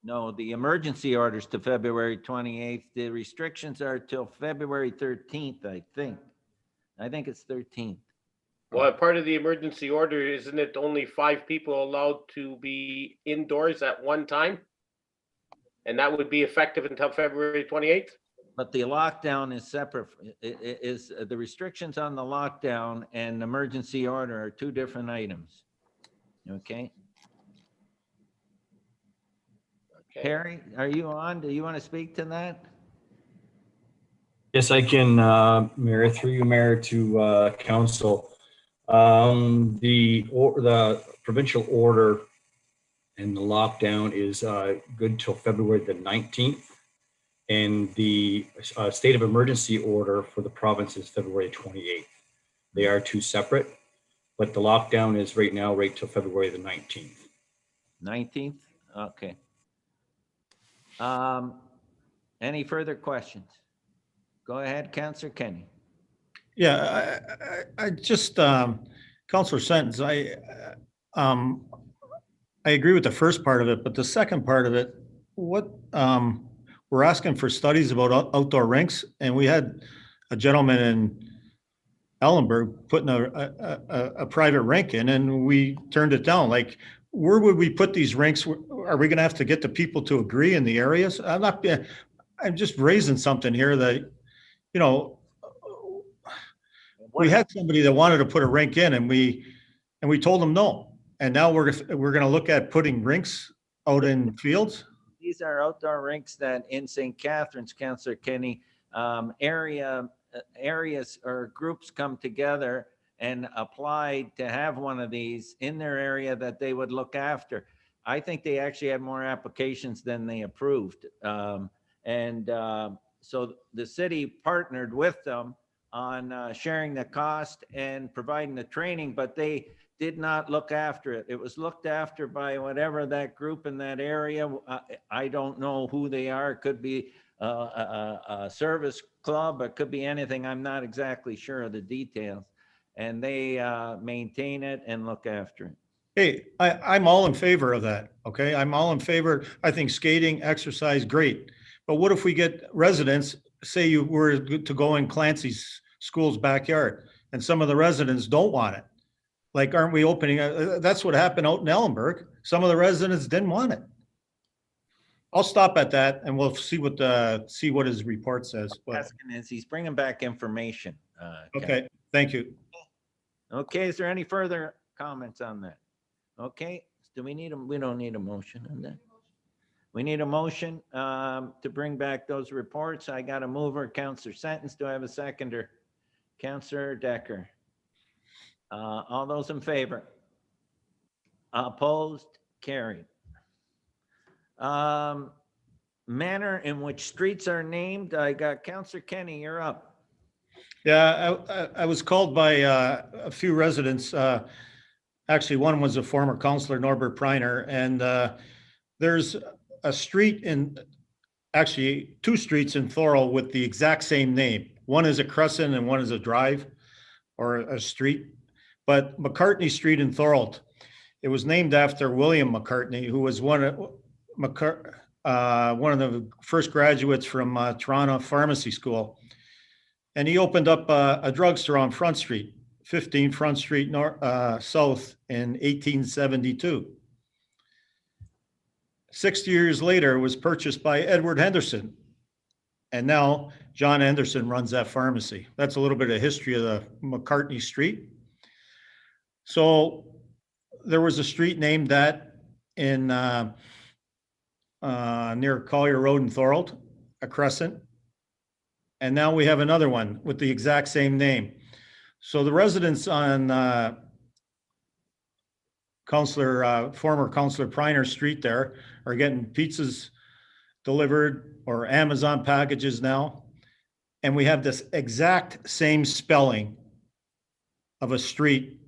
No, the emergency orders to February 28th. The restrictions are till February 13th, I think. I think it's 13th. Well, part of the emergency order, isn't it only 5 people allowed to be indoors at one time? And that would be effective until February 28th? But the lockdown is separate. Is the restrictions on the lockdown and emergency order are two different items. Okay. Harry, are you on? Do you want to speak to that? Yes, I can, Mayor, through you, Mayor, to council. The provincial order and the lockdown is good till February the 19th. And the state of emergency order for the province is February 28th. They are two separate, but the lockdown is right now right till February the 19th. 19th? Okay. Any further questions? Go ahead, Councillor Kenny. Yeah, I just, Councillor Sentence, I agree with the first part of it, but the second part of it, we're asking for studies about outdoor rinks, and we had a gentleman in Ellenberg putting a private rink in, and we turned it down. Like, where would we put these rinks? Are we going to have to get the people to agree in the areas? I'm just raising something here that, we had somebody that wanted to put a rink in, and we told them no. And now we're going to look at putting rinks out in fields. These are outdoor rinks that in St. Catharines, Councillor Kenny, areas or groups come together and apply to have one of these in their area that they would look after. I think they actually had more applications than they approved. So the city partnered with them on sharing the cost and providing the training, but they did not look after it. It was looked after by whatever that group in that area. I don't know who they are. It could be a service club. It could be anything. I'm not exactly sure of the details. And they maintain it and look after it. Hey, I'm all in favor of that, okay? I'm all in favor. I think skating, exercise, great. But what if we get residents, say you were to go in Clancy's school's backyard, and some of the residents don't want it? Like, aren't we opening, that's what happened out in Ellenburg. Some of the residents didn't want it. I'll stop at that and we'll see what his report says. But, Asking is he's bringing back information. okay, thank you. Okay, is there any further comments on that? Okay, do we need we don't need a motion on that. We need a motion to bring back those reports. I got a mover, Councillor Sentence. Do I have a seconder? Councillor Decker. All those in favor? Opposed? Carried. Manner in which streets are named. I got Councillor Kenny, you're up. Yeah, I was called by a few residents. Actually, one was a former councillor, Norbert Preiner, and there's a street actually two streets in Thorold with the exact same name. One is a crescent and one is a drive or a street. But McCartney Street in Thorold, it was named after William McCartney, who was one of the first graduates from Toronto Pharmacy School. And he opened up a drugstore on Front Street, 15 Front Street South in 1872. 60 years later, it was purchased by Edward Henderson. And now John Henderson runs that pharmacy. That's a little bit of history of the McCartney Street. So there was a street named that in near Collier Road in Thorold, a crescent. And now we have another one with the exact same name. So the residents on former Councillor Preiner Street there are getting pizzas delivered or Amazon packages now. And we have this exact same spelling of a street,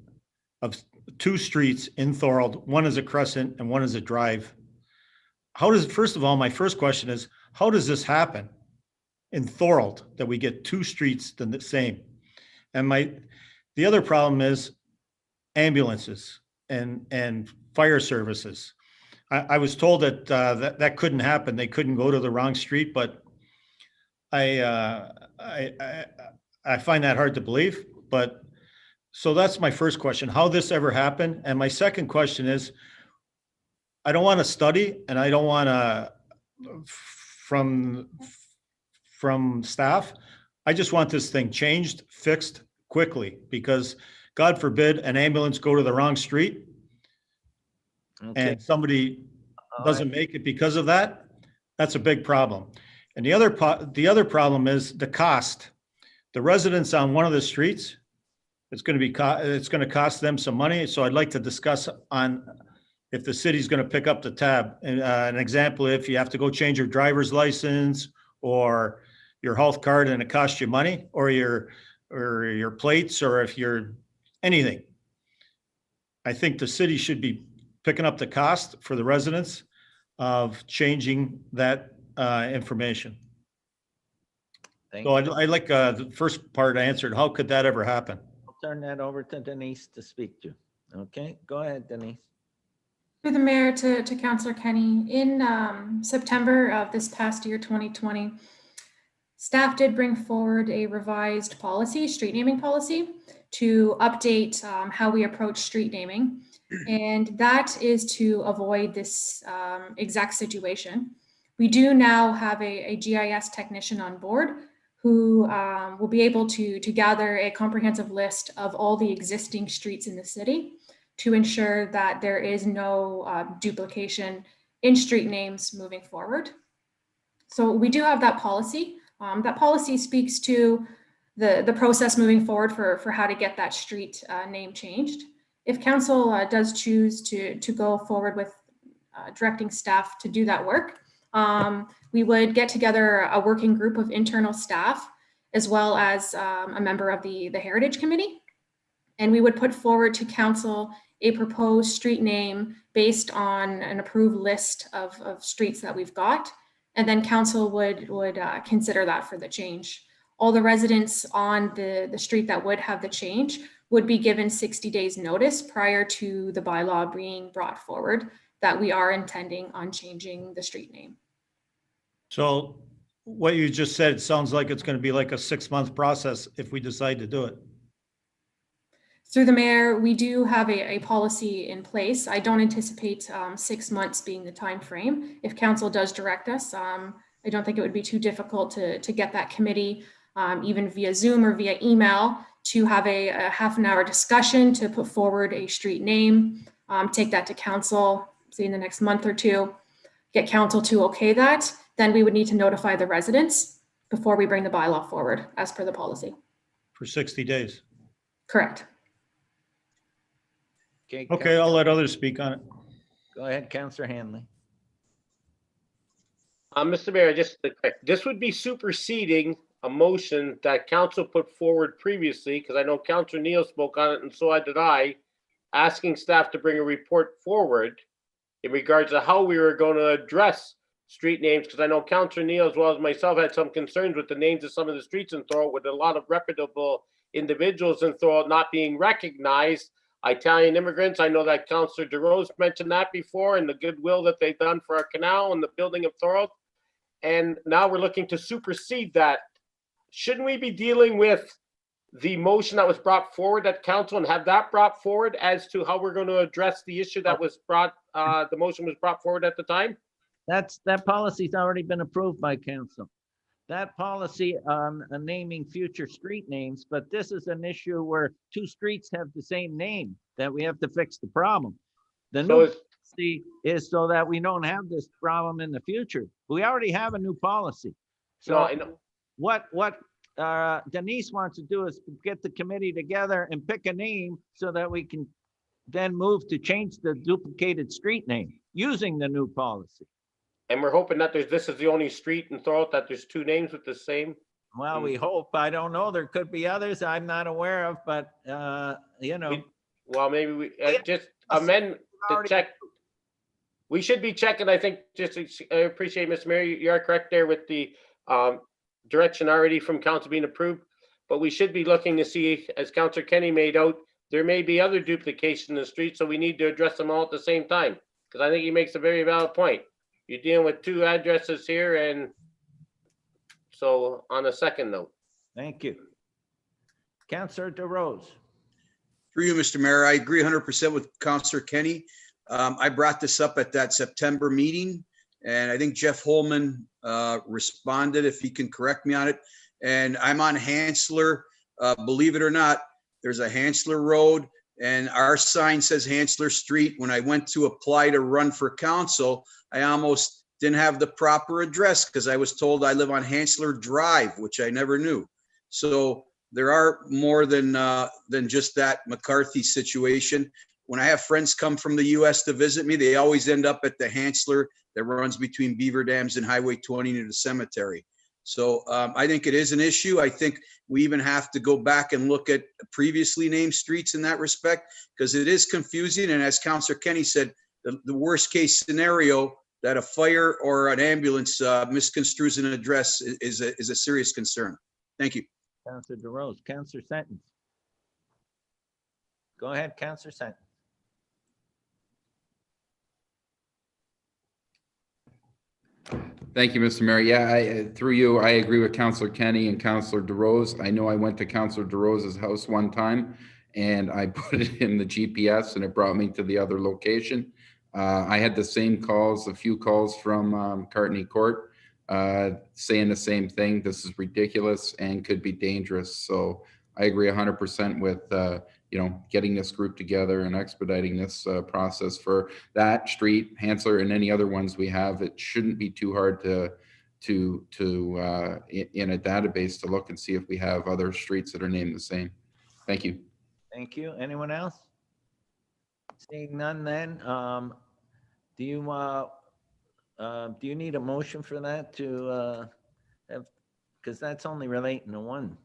of two streets in Thorold. One is a crescent and one is a drive. First of all, my first question is, how does this happen in Thorold that we get two streets the same? And the other problem is ambulances and fire services. I was told that that couldn't happen. They couldn't go to the wrong street, but I find that hard to believe. But so that's my first question, how this ever happened. And my second question is, I don't want to study, and I don't want to from staff. I just want this thing changed, fixed quickly, because God forbid an ambulance go to the wrong street and somebody doesn't make it because of that. That's a big problem. And the other problem is the cost. The residents on one of the streets, it's going to cost them some money. So I'd like to discuss on if the city's going to pick up the tab. And an example, if you have to go change your driver's license or your health card and it costs you money, or your plates, or if you're anything. I think the city should be picking up the cost for the residents of changing that information. So I'd like the first part answered. How could that ever happen? I'll turn that over to Denise to speak to. Okay, go ahead, Denise. Through the mayor to Councillor Kenny, in September of this past year, 2020, staff did bring forward a revised policy, street naming policy, to update how we approach street naming. And that is to avoid this exact situation. We do now have a GIS technician on board who will be able to gather a comprehensive list of all the existing streets in the city to ensure that there is no duplication in street names moving forward. So we do have that policy. That policy speaks to the process moving forward for how to get that street name changed. If council does choose to go forward with directing staff to do that work, we would get together a working group of internal staff, as well as a member of the Heritage Committee. And we would put forward to council a proposed street name based on an approved list of streets that we've got. And then council would consider that for the change. All the residents on the street that would have the change would be given 60 days notice prior to the bylaw being brought forward that we are intending on changing the street name. So what you just said, it sounds like it's going to be like a 6-month process if we decide to do it. Through the mayor, we do have a policy in place. I don't anticipate 6 months being the time frame. If council does direct us, I don't think it would be too difficult to get that committee, even via Zoom or via email, to have a half an hour discussion to put forward a street name, take that to council, say in the next month or two, get council to okay that. Then we would need to notify the residents before we bring the bylaw forward as per the policy. For 60 days. Correct. Okay, I'll let others speak on it. Go ahead, Councillor Hanley. Mr. Mayor, this would be superseding a motion that council put forward previously, because I know Councillor Neal spoke on it and so did I, asking staff to bring a report forward in regards to how we were going to address street names, because I know Councillor Neal as well as myself had some concerns with the names of some of the streets in Thorold, with a lot of reputable individuals in Thorold not being recognized. Italian immigrants, I know that Councillor DeRose mentioned that before, and the goodwill that they've done for our canal and the building of Thorold. And now we're looking to supersede that. Shouldn't we be dealing with the motion that was brought forward at council and have that brought forward as to how we're going to address the issue that was brought, the motion was brought forward at the time? That policy's already been approved by council. That policy on naming future street names, but this is an issue where 2 streets have the same name that we have to fix the problem. The new policy is so that we don't have this problem in the future. We already have a new policy. So I know. What Denise wants to do is get the committee together and pick a name so that we can then move to change the duplicated street name using the new policy. And we're hoping that this is the only street in Thorold that there's 2 names with the same. Well, we hope. I don't know. There could be others I'm not aware of, but you know. Well, maybe we just amend the check. We should be checking. I think I appreciate, Mr. Mayor, you are correct there with the direction already from council being approved, but we should be looking to see, as Councillor Kenny made out, there may be other duplication in the street, so we need to address them all at the same time. Because I think he makes a very valid point. You're dealing with 2 addresses here, and so on a second note. Thank you. Councillor DeRose. Through you, Mr. Mayor, I agree 100% with Councillor Kenny. I brought this up at that September meeting, and I think Jeff Holman responded, if he can correct me on it. And I'm on Hansler. Believe it or not, there's a Hansler Road, and our sign says Hansler Street. When I went to apply to run for council, I almost didn't have the proper address because I was told I live on Hansler Drive, which I never knew. So there are more than just that McCarthy situation. When I have friends come from the US to visit me, they always end up at the Hansler that runs between Beaver Dams and Highway 20 near the cemetery. So I think it is an issue. I think we even have to go back and look at previously named streets in that respect, because it is confusing. And as Councillor Kenny said, the worst case scenario that a fire or an ambulance misconstrues an address is a serious concern. Thank you. Councillor DeRose. Councillor Sentence. Go ahead, Councillor Sentence. Thank you, Mr. Mayor. Yeah, through you, I agree with Councillor Kenny and Councillor DeRose. I know I went to Councillor DeRose's house one time and I put it in the GPS and it brought me to the other location. I had the same calls, a few calls from Cartney Court saying the same thing. This is ridiculous and could be dangerous. So I agree 100% with getting this group together and expediting this process for that street, Hansler, and any other ones we have. It shouldn't be too hard to in a database to look and see if we have other streets that are named the same. Thank you. Thank you. Anyone else? Seeing none, then do you need a motion for that to have, because that's only relating to one.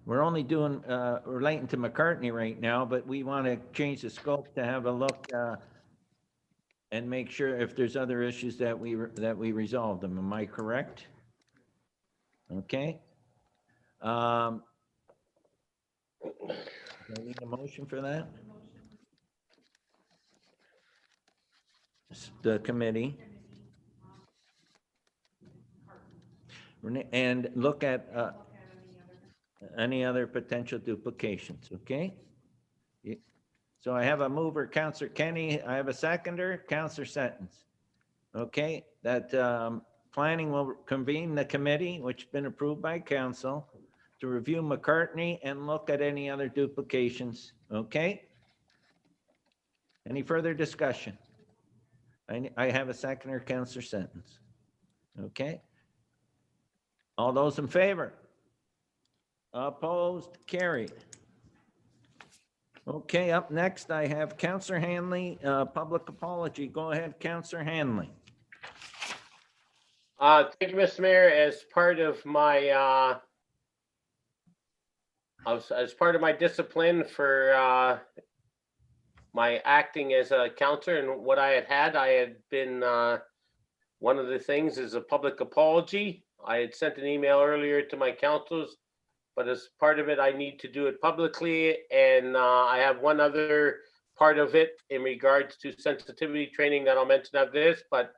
We're only doing, relating to McCartney right now, but we want to change the scope to have a look and make sure if there's other issues that we resolve them. Am I correct? Okay. Do I need a motion for that? The committee. And look at any other potential duplications, okay? So I have a mover, Councillor Kenny. I have a seconder, Councillor Sentence. Okay, that planning will convene the committee, which has been approved by council, to review McCartney and look at any other duplications, okay? Any further discussion? I have a seconder, Councillor Sentence. Okay. All those in favor? Opposed? Carried. Okay, up next, I have Councillor Hanley, public apology. Go ahead, Councillor Hanley. Thank you, Mr. Mayor. As part of my discipline for my acting as a counselor and what I had been one of the things is a public apology. I had sent an email earlier to my councils, but as part of it, I need to do it publicly. And I have one other part of it in regards to sensitivity training that I'll mention of this, but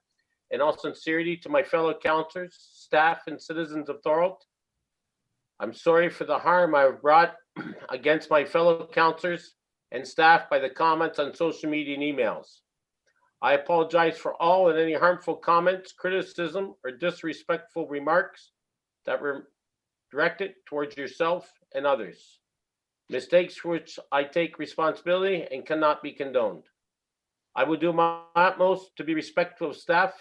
in all sincerity to my fellow councillors, staff, and citizens of Thorold, I'm sorry for the harm I've brought against my fellow councillors and staff by the comments on social media and emails. I apologize for all and any harmful comments, criticism, or disrespectful remarks that were directed towards yourself and others. Mistakes for which I take responsibility and cannot be condoned. I will do my utmost to be respectful of staff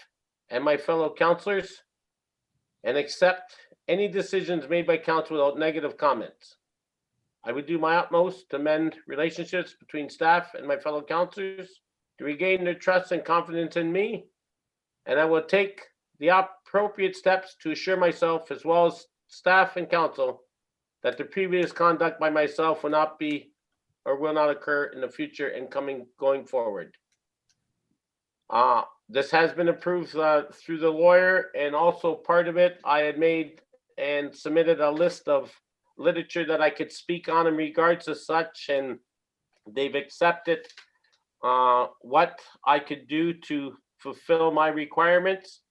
and my fellow councillors and accept any decisions made by council without negative comments. I would do my utmost to mend relationships between staff and my fellow councillors to regain their trust and confidence in me, and I will take the appropriate steps to assure myself as well as staff and council that the previous conduct by myself will not be or will not occur in the future and going forward. This has been approved through the lawyer, and also part of it, I had made and submitted a list of literature that I could speak on in regards to such, and they've accepted what I could do to fulfill my requirements.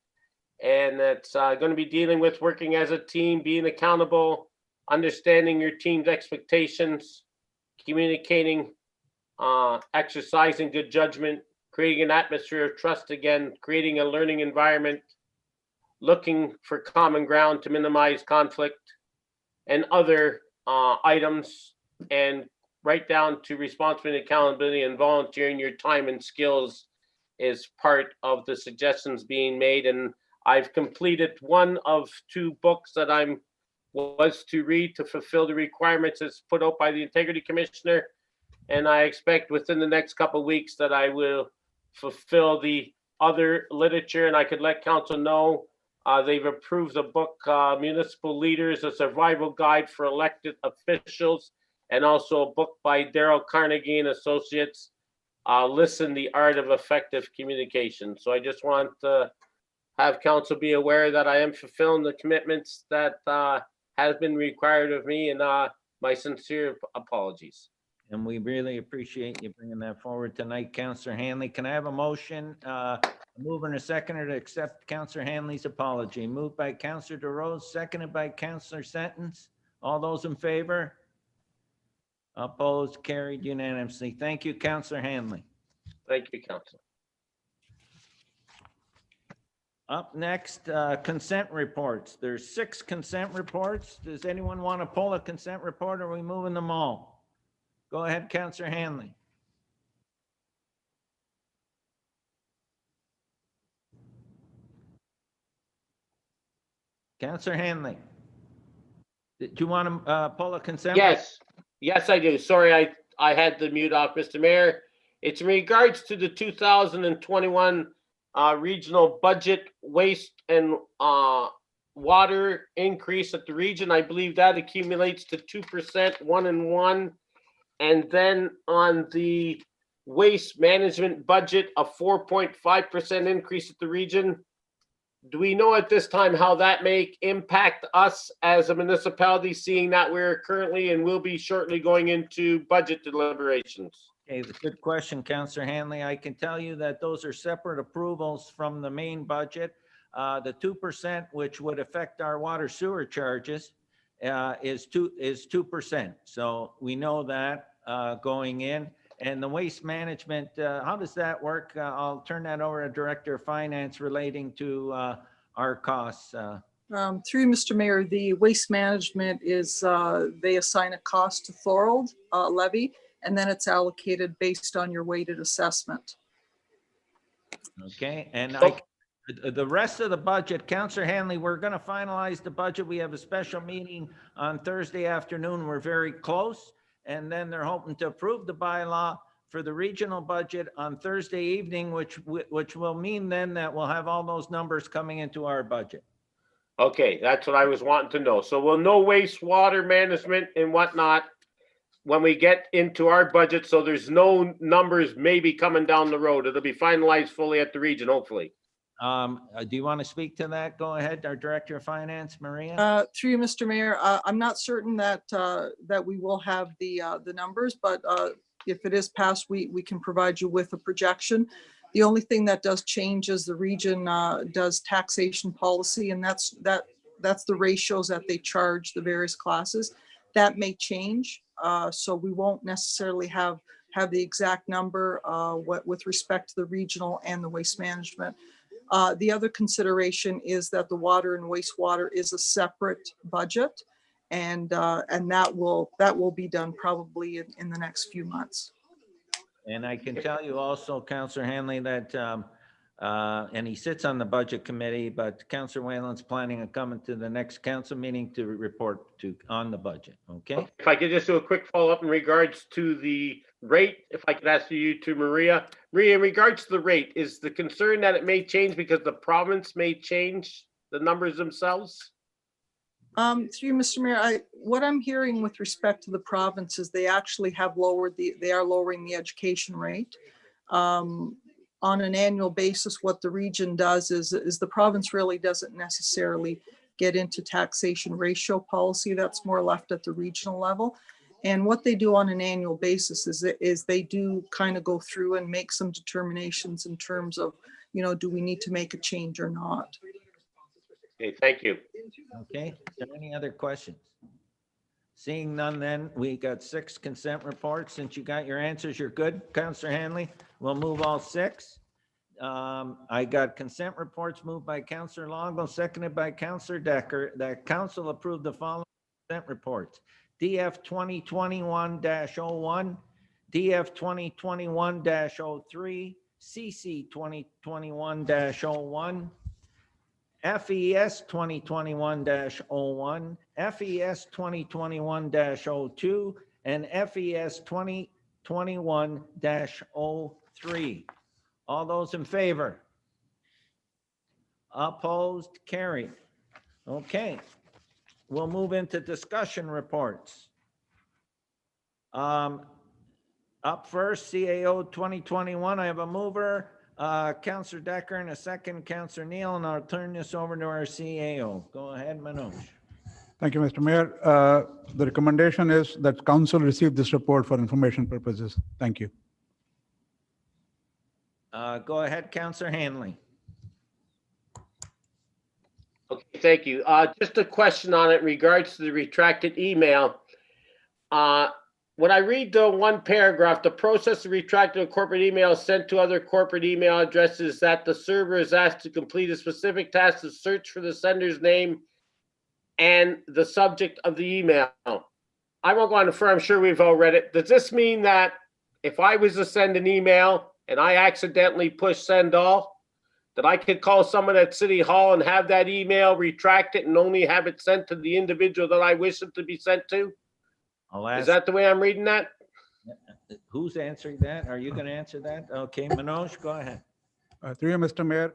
And it's going to be dealing with working as a team, being accountable, understanding your team's expectations, communicating, exercising good judgment, creating an atmosphere of trust again, creating a learning environment, looking for common ground to minimize conflict, and other items, and right down to responsibility, accountability, and volunteering your time and skills is part of the suggestions being made. And I've completed one of 2 books that was to read to fulfill the requirements as put out by the Integrity Commissioner. And I expect within the next couple of weeks that I will fulfill the other literature, and I could let council know they've approved a book, Municipal Leaders, a Survival Guide for Elected Officials, and also a book by Daryl Carnegie and Associates, Listen, the Art of Effective Communication. So I just want to have council be aware that I am fulfilling the commitments that has been required of me, and my sincere apologies. And we really appreciate you bringing that forward tonight, Councillor Hanley. Can I have a motion, a mover and a seconder to accept Councillor Hanley's apology? Moved by Councillor DeRose, seconded by Councillor Sentence. All those in favor? Opposed? Carried unanimously. Thank you, Councillor Hanley. Thank you, council. Up next, consent reports. There's 6 consent reports. Does anyone want to pull a consent report, or are we moving them all? Go ahead, Councillor Hanley. Councillor Hanley. Did you want to pull a consent? Yes, I do. Sorry, I had the mute off, Mr. Mayor. It's in regards to the 2021 regional budget waste and water increase at the region, I believe that accumulates to 2%, 1 and 1. And then on the waste management budget, a 4.5% increase at the region. Do we know at this time how that may impact us as a municipality, seeing that we're currently and will be shortly going into budget deliberations? Okay, good question, Councillor Hanley. I can tell you that those are separate approvals from the main budget. The 2%, which would affect our water sewer charges, is 2%. So we know that going in. And the waste management, how does that work? I'll turn that over to Director of Finance relating to our costs. Through you, Mr. Mayor, the waste management is, they assign a cost to Thorold levy, and then it's allocated based on your weighted assessment. Okay, and the rest of the budget, Councillor Hanley, we're going to finalize the budget. We have a special meeting on Thursday afternoon. We're very close. And then they're hoping to approve the bylaw for the regional budget on Thursday evening, which will mean then that we'll have all those numbers coming into our budget. Okay, that's what I was wanting to know. So we'll know wastewater management and whatnot when we get into our budget. So there's no numbers maybe coming down the road. It'll be finalized fully at the region, hopefully. Do you want to speak to that? Go ahead, our Director of Finance, Maria. Through you, Mr. Mayor, I'm not certain that that we will have the numbers, but if it is passed, we can provide you with a projection. The only thing that does change is the region does taxation policy, and that's the ratios that they charge the various classes. That may change, so we won't necessarily have the exact number with respect to the regional and the waste management. The other consideration is that the water and wastewater is a separate budget, and that will be done probably in the next few months. And I can tell you also, Councillor Hanley, that and he sits on the budget committee, but Councillor Whalen's planning on coming to the next council meeting to report on the budget. Okay. If I could just do a quick follow-up in regards to the rate, if I could ask you to Maria. Maria, in regards to the rate, is the concern that it may change because the province may change the numbers themselves? Through you, Mr. Mayor, what I'm hearing with respect to the province is they actually have they are lowering the education rate. On an annual basis, what the region does is the province really doesn't necessarily get into taxation ratio policy. That's more left at the regional level. And what they do on an annual basis is they do kind of go through and make some determinations in terms of, do we need to make a change or not? Okay, thank you. Okay, is there any other questions? Seeing none, then we got 6 consent reports. Since you got your answers, you're good, Councillor Hanley. We'll move all 6. I got consent reports moved by Councillor Longo, seconded by Councillor Decker, that council approved the following consent reports. DF 2021-01, DF 2021-03, CC 2021-01, FES 2021-01, FES 2021-02, and FES 2021-03. All those in favor? Opposed? Carried. Okay. We'll move into discussion reports. Up first, CAO 2021. I have a mover, Councillor Decker, and a second, Councillor Neal, and I'll turn this over to our CAO. Go ahead, Manoj. Thank you, Mr. Mayor. The recommendation is that council receive this report for information purposes. Thank you. Go ahead, Councillor Hanley. Okay, thank you. Just a question on it in regards to the retracted email. When I read the one paragraph, the process of retracting a corporate email is sent to other corporate email addresses that the server is asked to complete a specific task to search for the sender's name and the subject of the email. I won't go on to further, I'm sure we've all read it. Does this mean that if I was to send an email and I accidentally push send all, that I could call someone at City Hall and have that email, retract it, and only have it sent to the individual that I wish it to be sent to? Is that the way I'm reading that? Who's answering that? Are you going to answer that? Okay, Manoj, go ahead. Through you, Mr. Mayor,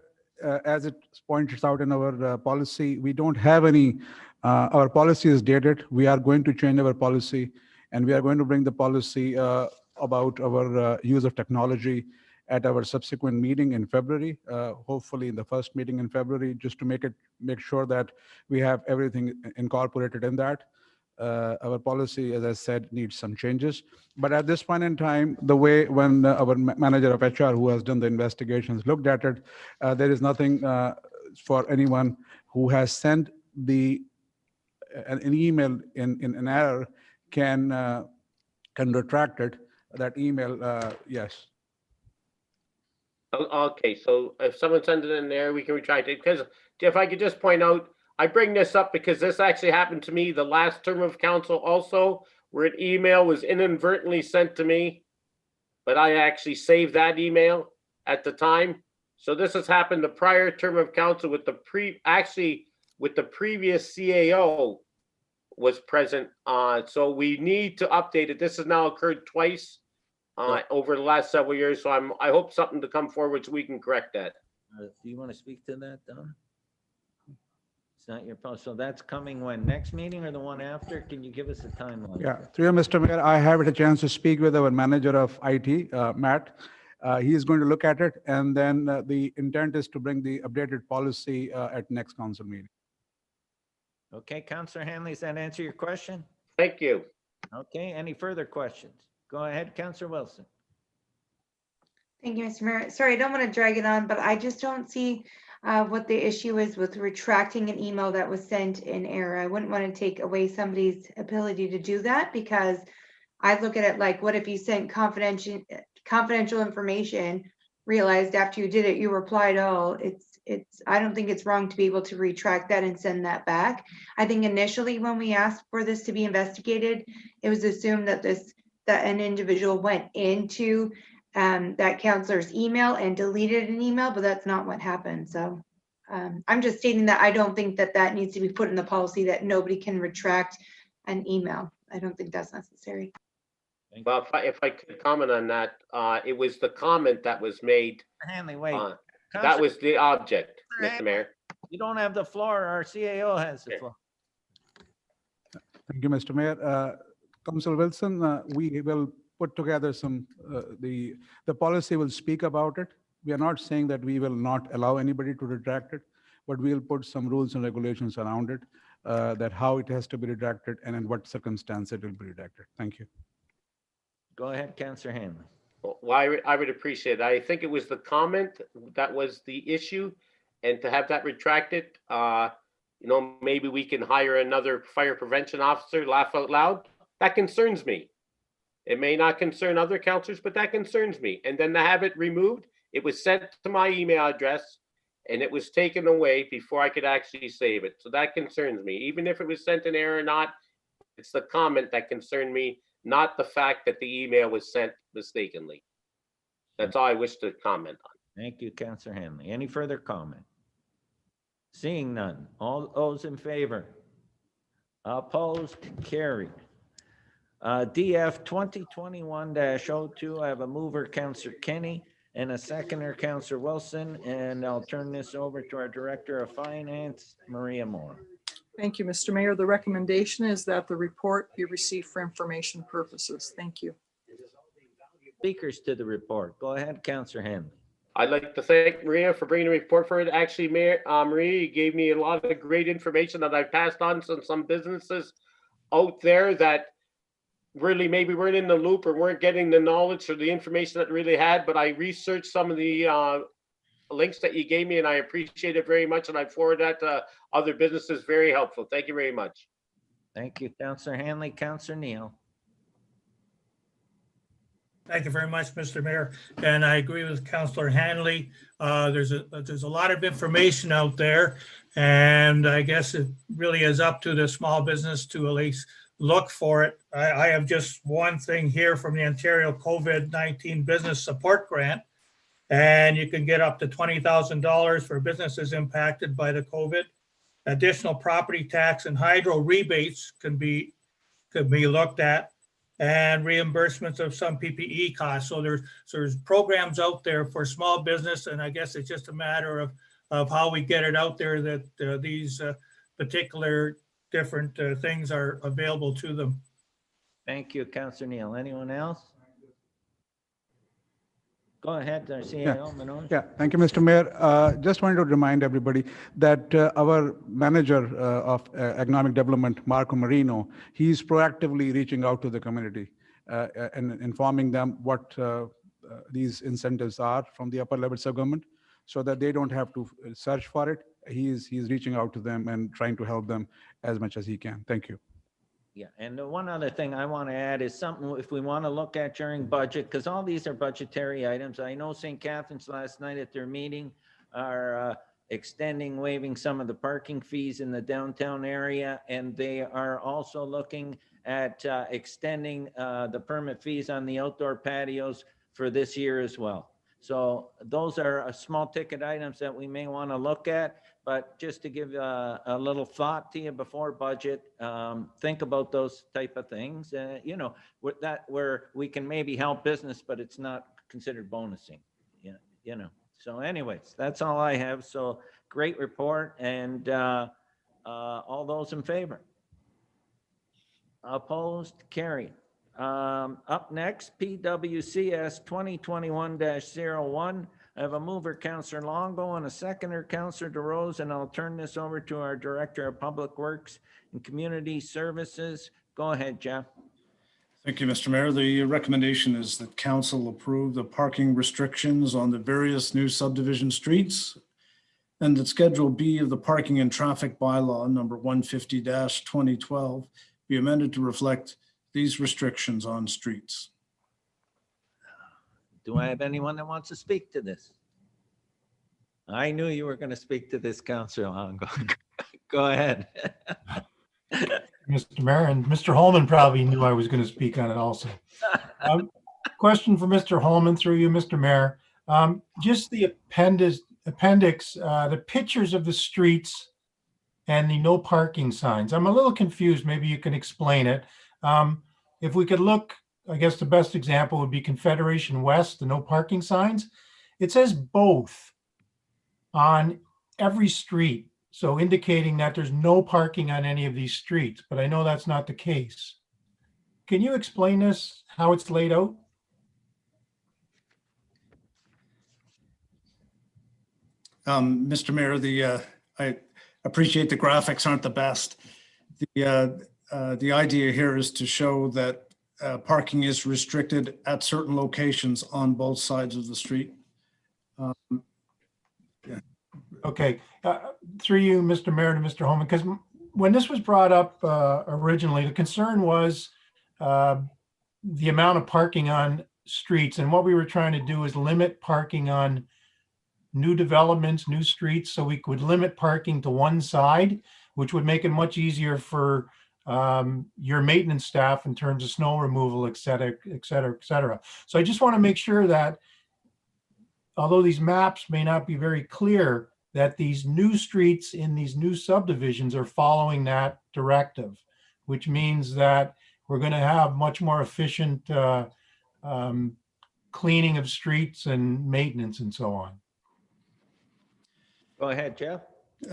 as it points out in our policy, we don't have any, our policy is dated. We are going to change our policy, and we are going to bring the policy about our use of technology at our subsequent meeting in February, hopefully in the first meeting in February, just to make sure that we have everything incorporated in that. Our policy, as I said, needs some changes. But at this point in time, the way when our manager of HR, who has done the investigations, looked at it, there is nothing for anyone who has sent an email in an error can retract it. That email, yes. Okay, so if someone sends it in there, we can retract it. Because if I could just point out, I bring this up because this actually happened to me the last term of council also, where an email was inadvertently sent to me, but I actually saved that email at the time. So this has happened the prior term of council with the previous CAO was present. So we need to update it. This has now occurred twice over the last several years. So I hope something to come forward so we can correct that. Do you want to speak to that, Don? It's not your post. So that's coming when? Next meeting or the one after? Can you give us a timeline? Yeah, through you, Mr. Mayor, I have had a chance to speak with our manager of IT, Matt. He is going to look at it, and then the intent is to bring the updated policy at next council meeting. Okay, Councillor Hanley, does that answer your question? Thank you. Okay, any further questions? Go ahead, Councillor Wilson. Thank you, Mr. Mayor. Sorry, I don't want to drag it on, but I just don't see what the issue is with retracting an email that was sent in error. I wouldn't want to take away somebody's ability to do that, because I look at it like, what if you sent confidential information, realized after you did it, you replied all. I don't think it's wrong to be able to retract that and send that back. I think initially when we asked for this to be investigated, it was assumed that an individual went into that counselor's email and deleted an email, but that's not what happened. So I'm just stating that I don't think that needs to be put in the policy, that nobody can retract an email. I don't think that's necessary. Well, if I could comment on that, it was the comment that was made. Hanley, wait. That was the object, Mr. Mayor. You don't have the floor. Our CAO has the floor. Thank you, Mr. Mayor. Councilor Wilson, we will put together some, the policy will speak about it. We are not saying that we will not allow anybody to retract it, but we'll put some rules and regulations around it, that how it has to be retracted and in what circumstance it will be retracted. Thank you. Go ahead, Councillor Hanley. Well, I would appreciate it. I think it was the comment that was the issue, and to have that retracted, maybe we can hire another fire prevention officer, laugh out loud. That concerns me. It may not concern other councillors, but that concerns me. And then to have it removed, it was sent to my email address and it was taken away before I could actually save it. So that concerns me. Even if it was sent in error or not, it's the comment that concerned me, not the fact that the email was sent mistakenly. That's all I wish to comment on. Thank you, Councillor Hanley. Any further comment? Seeing none. All those in favor? Opposed? Carried. DF 2021-02, I have a mover, Councillor Kenny, and a seconder, Councillor Wilson, and I'll turn this over to our Director of Finance, Maria Moore. Thank you, Mr. Mayor. The recommendation is that the report be received for information purposes. Thank you. Speakers to the report. Go ahead, Councillor Hanley. I'd like to thank Maria for bringing the report forward. Actually, Maria, you gave me a lot of great information that I passed on to some businesses out there that really maybe weren't in the loop or weren't getting the knowledge or the information that really had, but I researched some of the links that you gave me and I appreciate it very much, and I forward that to other businesses. Very helpful. Thank you very much. Thank you, Councillor Hanley. Councillor Neal. Thank you very much, Mr. Mayor. And I agree with Councillor Hanley. There's a lot of information out there, and I guess it really is up to the small business to at least look for it. I have just one thing here from the Ontario COVID-19 Business Support Grant, and you can get up to $20,000 for businesses impacted by the COVID. Additional property tax and hydro rebates could be looked at, and reimbursements of some PPE costs. So there's programs out there for small business, and I guess it's just a matter of how we get it out there that these particular different things are available to them. Thank you, Councillor Neal. Anyone else? Go ahead, Yeah. CAO Manoj. Yeah, thank you, Mr. Mayor. Just wanted to remind everybody that our manager of economic development, Marco Marino, he's proactively reaching out to the community and informing them what these incentives are from the upper levels of government, so that they don't have to search for it. He's reaching out to them and trying to help them as much as he can. Thank you. Yeah, and the one other thing I want to add is something if we want to look at during budget, because all these are budgetary items. I know St. Catharines last night at their meeting are waiving some of the parking fees in the downtown area, and they are also looking at extending the permit fees on the outdoor patios for this year as well. So those are small ticket items that we may want to look at. But just to give a little thought to you before budget, think about those type of things. You know, where we can maybe help business, but it's not considered bonusing. Yeah, you know. So, anyways, that's all I have. So, great report, and all those in favor. Opposed, carried. Up next, PWCS 2021-01. I have a mover, Councillor Longo, and a seconder, Councillor DeRose, and I'll turn this over to our Director of Public Works and Community Services. Go ahead, Jeff. Thank you, Mr. Mayor. The recommendation is that council approve the parking restrictions on the various new subdivision streets, and that Schedule B of the Parking and Traffic Bylaw number 150-2012 be amended to reflect these restrictions on streets. Do I have anyone that wants to speak to this? I knew you were going to speak to this, Councillor Longo. Go ahead. Mr. Mayor, and Mr. Holman probably knew I was going to speak on it also. Question for Mr. Holman through you, Mr. Mayor. Just the appendix, the pictures of the streets and the no parking signs. I'm a little confused. Maybe you can explain it. If we could look, I guess the best example would be Confederation West, the no parking signs. It says both on every street, so indicating that there's no parking on any of these streets, but I know that's not the case. Can you explain this, how it's laid out? Mr. Mayor, I appreciate the graphics aren't the best. The idea here is to show that parking is restricted at certain locations on both sides of the street. Yeah. Okay, through you, Mr. Mayor, to Mr. Holman, because when this was brought up originally, the concern was the amount of parking on streets, and what we were trying to do is limit parking on new developments, new streets, so we could limit parking to one side, which would make it much easier for your maintenance staff in terms of snow removal, et cetera, et cetera, et cetera. So I just want to make sure that although these maps may not be very clear, that these new streets in these new subdivisions are following that directive, which means that we're going to have much more efficient cleaning of streets and maintenance and so on. Go ahead, Jeff.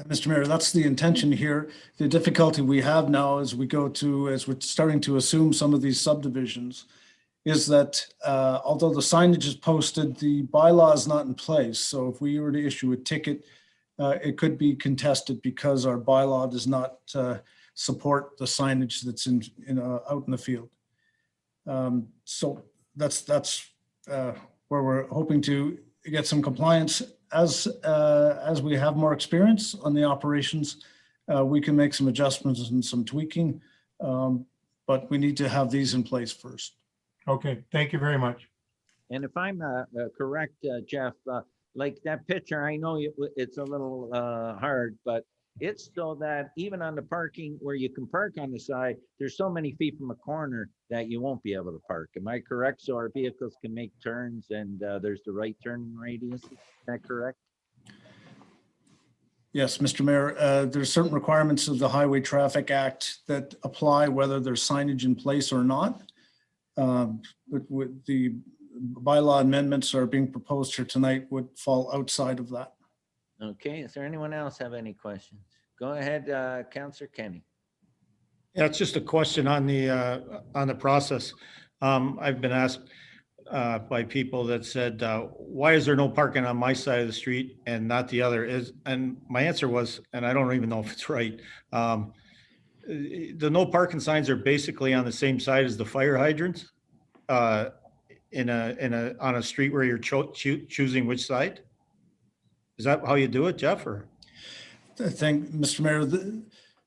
Mr. Mayor, that's the intention here. The difficulty we have now as we're starting to assume some of these subdivisions is that although the signage is posted, the bylaw is not in place. So if we were to issue a ticket, it could be contested because our bylaw does not support the signage that's out in the field. So that's where we're hoping to get some compliance. As we have more experience on the operations, we can make some adjustments and some tweaking, but we need to have these in place first. Okay, thank you very much. And if I'm correct, Jeff, like that picture, I know it's a little hard, but it's so that even on the parking where you can park on the side, there's so many feet from a corner that you won't be able to park. Am I correct? So our vehicles can make turns and there's the right turning radius. Is that correct? Yes, Mr. Mayor, there's certain requirements of the Highway Traffic Act that apply whether there's signage in place or not. But with the bylaw amendments are being proposed here tonight would fall outside of that. Okay, is there anyone else have any questions? Go ahead, Councillor Kenny. Yeah, it's just a question on the process. I've been asked by people that said, why is there no parking on my side of the street and not the other? And my answer was, and I don't even know if it's right, the no parking signs are basically on the same side as the fire hydrants on a street where you're choosing which side. Is that how you do it, Jeff? Or I think, Mr. Mayor,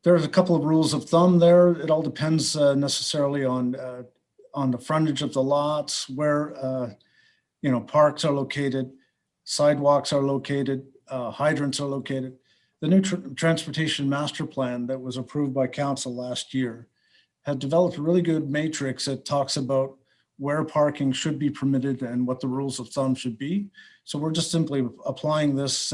there's a couple of rules of thumb there. It all depends necessarily on the frontage of the lots, where parks are located, sidewalks are located, hydrants are located. The new transportation master plan that was approved by council last year had developed a really good matrix that talks about where parking should be permitted and what the rules of thumb should be. So we're just simply applying this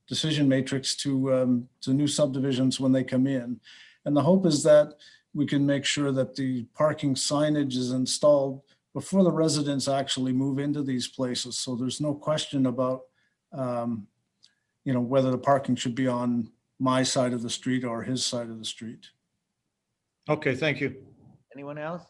decision matrix to new subdivisions when they come in. And the hope is that we can make sure that the parking signage is installed before the residents actually move into these places. So there's no question about, whether the parking should be on my side of the street or his side of the street. okay, thank you. Anyone else?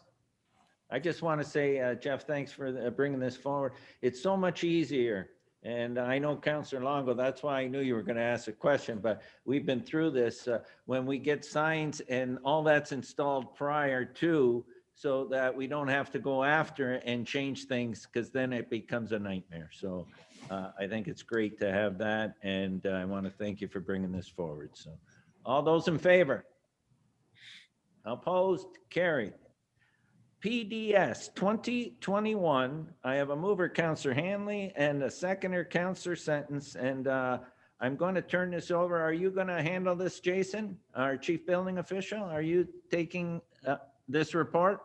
I just want to say, Jeff, thanks for bringing this forward. It's so much easier. And I know Councillor Longo, that's why I knew you were going to ask a question, but we've been through this when we get signs and all that's installed prior to, so that we don't have to go after and change things, because then it becomes a nightmare. So I think it's great to have that. And I want to thank you for bringing this forward. So all those in favor? Opposed? Carried. PDS 2021, I have a mover, Councillor Hanley, and a seconder, Councillor Sentence. And I'm going to turn this over. Are you going to handle this, Jason, our chief building official? Are you taking this report?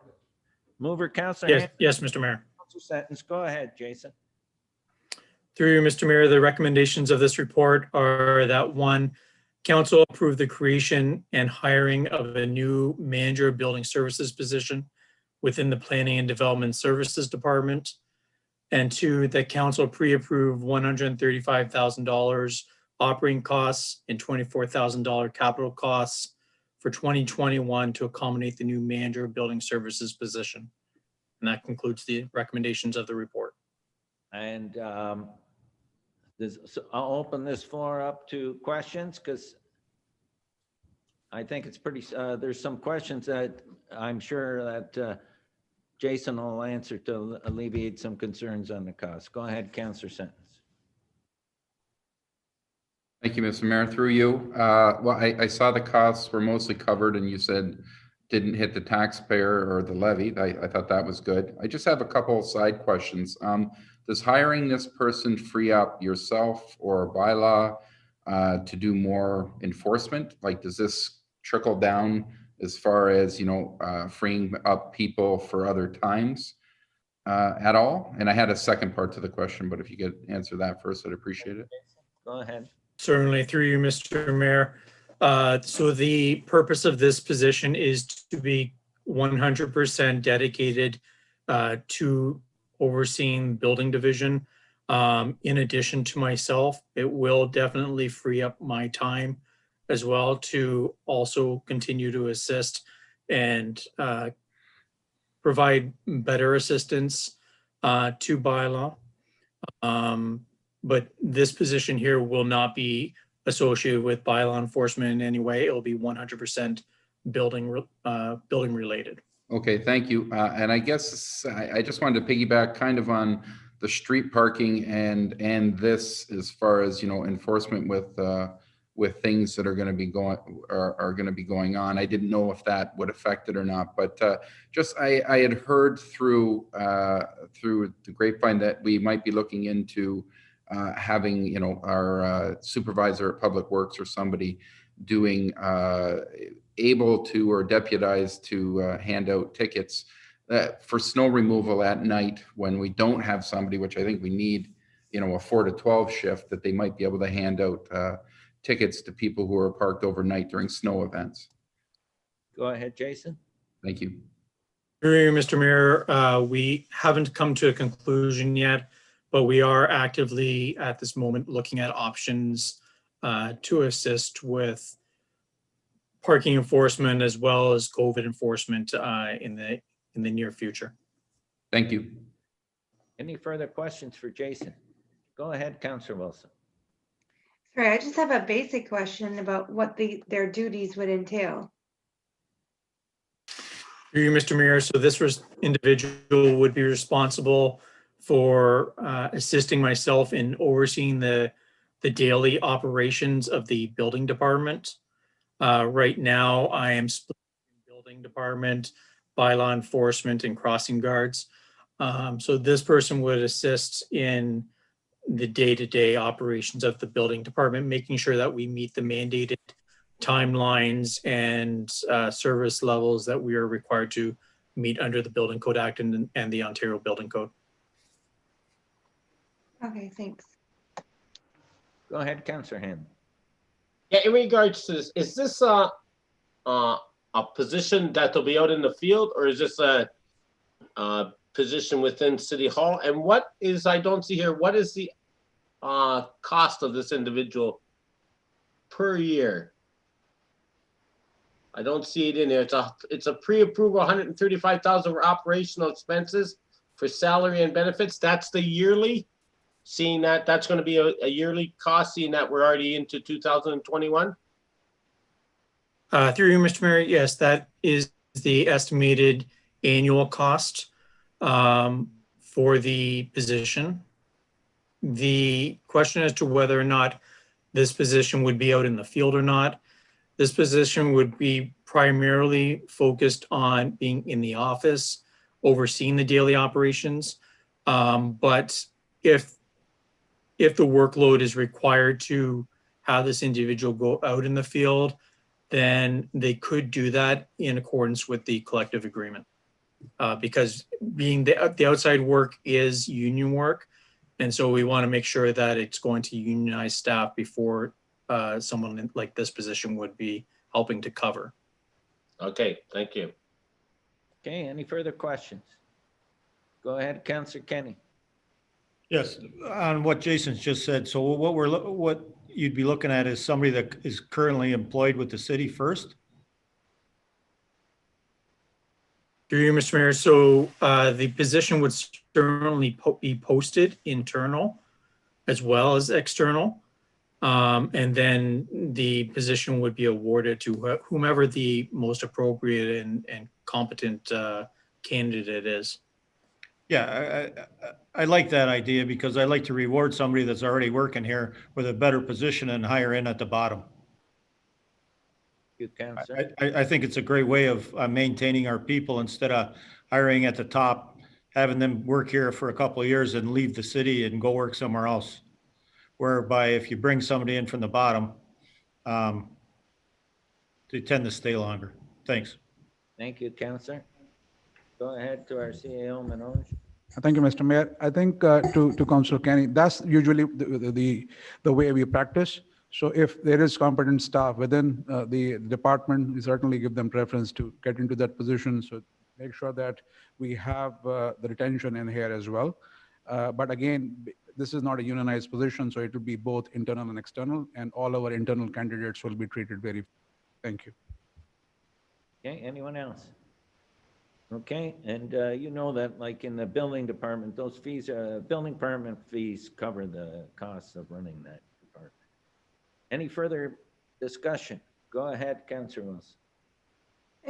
Mover, Councillor Hanley. Yes, Mr. Mayor. Councillor Sentence, go ahead, Jason. Through you, Mr. Mayor, the recommendations of this report are that: one, council approve the creation and hiring of a new manager of building services position within the Planning and Development Services Department. And two, that council pre-approve $135,000 operating costs and $24,000 capital costs for 2021 to accommodate the new manager of building services position. And that concludes the recommendations of the report. And I'll open this floor up to questions, because I think it's pretty, there's some questions that I'm sure that Jason will answer to alleviate some concerns on the cost. Go ahead, Councillor Sentence. Thank you, Mr. Mayor. Through you. Well, I saw the costs were mostly covered, and you said didn't hit the taxpayer or the levy. I thought that was good. I just have a couple of side questions. Does hiring this person free up yourself or bylaw to do more enforcement? Like, does this trickle down as far as, freeing up people for other times at all? And I had a second part to the question, but if you could answer that first, I'd appreciate it. Go ahead. Certainly, through you, Mr. Mayor. So the purpose of this position is to be 100% dedicated to overseeing building division. In addition to myself, it will definitely free up my time as well to also continue to assist and provide better assistance to bylaw. But this position here will not be associated with bylaw enforcement in any way. It will be 100% building related. Okay, thank you. And I guess I just wanted to piggyback kind of on the street parking and this, as far as, enforcement with things that are going to be going on. I didn't know if that would affect it or not, but just I had heard through the grapevine that we might be looking into having, our supervisor at Public Works or somebody doing able to or deputized to hand out tickets for snow removal at night when we don't have somebody, which I think we need, a 4 to 12 shift, that they might be able to hand out tickets to people who are parked overnight during snow events. Go ahead, Jason. Thank you. Mr. Mayor, we haven't come to a conclusion yet, but we are actively at this moment looking at options to assist with parking enforcement as well as COVID enforcement in the near future. Thank you. Any further questions for Jason? Go ahead, Councillor Wilson. Sorry, I just have a basic question about what their duties would entail. Through you, Mr. Mayor, so this individual would be responsible for assisting myself in overseeing the daily operations of the building department. Right now, I am split in building department, bylaw enforcement, and crossing guards. So this person would assist in the day-to-day operations of the building department, making sure that we meet the mandated timelines and service levels that we are required to meet under the Building Code Act and the Ontario Building Code. Okay, thanks. Go ahead, Councillor Hanley. Yeah, in regards to this, is this a position that will be out in the field, or is this a position within City Hall? And what is, I don't see here, what is the cost of this individual per year? I don't see it in there. It's a pre-approval 135,000 for operational expenses for salary and benefits. That's the yearly. Seeing that that's going to be a yearly cost, seeing that we're already into 2021. Through you, Mr. Mayor, yes, that is the estimated annual cost for the position. The question as to whether or not this position would be out in the field or not, this position would be primarily focused on being in the office, overseeing the daily operations. But if the workload is required to have this individual go out in the field, then they could do that in accordance with the collective agreement. Because being the outside work is union work, and so we want to make sure that it's going to unionize staff before someone like this position would be helping to cover. Okay, thank you. Okay, any further questions? Go ahead, Councillor Kenny. Yes, on what Jason's just said. So what you'd be looking at is somebody that is currently employed with the city first? Through you, Mr. Mayor, so the position would certainly be posted internal as well as external. And then the position would be awarded to whomever the most appropriate and competent candidate is. Yeah, I like that idea because I like to reward somebody that's already working here with a better position and hire in at the bottom. You, Councillor. I think it's a great way of maintaining our people instead of hiring at the top, having them work here for a couple of years and leave the city and go work somewhere else. Whereby if you bring somebody in from the bottom, they tend to stay longer. Thanks. Thank you, Councillor. Go ahead to our CAO, Manoj. Thank you, Mr. Mayor. I think to Councillor Kenny, that's usually the way we practice. So if there is competent staff within the department, we certainly give them preference to get into that position. So make sure that we have the retention in here as well. But again, this is not a unionized position, so it will be both internal and external, and all our internal candidates will be treated very. Thank you. Okay, anyone else? Okay, and you know that like in the building department, those fees, building permit fees cover the costs of running that department. Any further discussion? Go ahead, Councillor Wilson.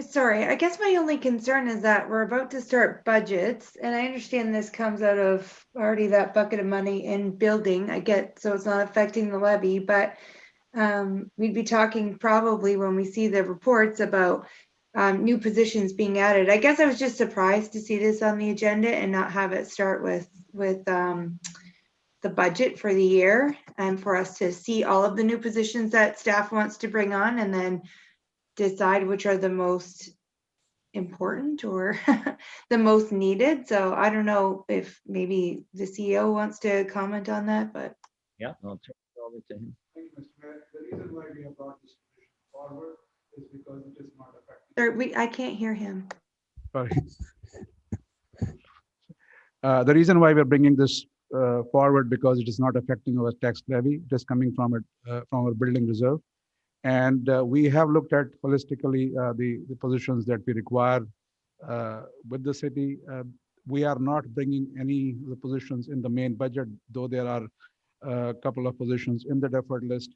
Sorry, I guess my only concern is that we're about to start budgets, and I understand this comes out of already that bucket of money in building. I get, so it's not affecting the levy, but we'd be talking probably when we see the reports about new positions being added. I guess I was just surprised to see this on the agenda and not have it start with the budget for the year, and for us to see all of the new positions that staff wants to bring on and then decide which are the most important or the most needed. So I don't know if maybe the CEO wants to comment on that, but yeah, I'll turn it over to him. Thank you, Mr. Mayor. The reason why we have brought this forward is because it is not affecting. I can't hear him. Sorry. The reason why we're bringing this forward because it is not affecting our tax levy. It is coming from our building reserve. And we have looked at holistically the positions that we require with the city. We are not bringing any of the positions in the main budget, though there are a couple of positions in the deferred list.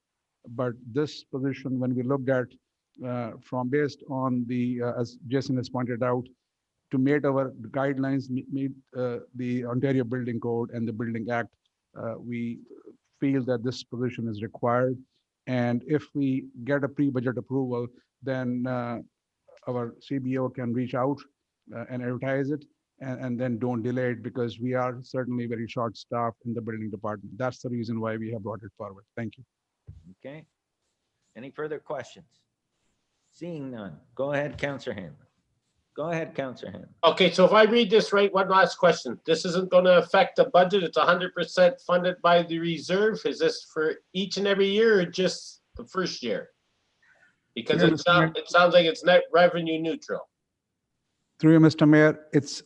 But this position, when we looked at from based on the, as Jason has pointed out, to meet our guidelines, meet the Ontario Building Code and the Building Act, we feel that this position is required. And if we get a pre-budget approval, then our CBO can reach out and advertise it, and then don't delay it, because we are certainly very short-staffed in the building department. That's the reason why we have brought it forward. Thank you. Okay. Any further questions? Seeing none. Go ahead, Councillor Hanlon. Go ahead, Councillor Hanlon. Okay, so if I read this right, one last question. This isn't going to affect the budget. It's 100% funded by the reserve. Is this for each and every year or just the first year? Because Yeah, it sounds like it's net revenue neutral. Through you, Mr. Mayor, it's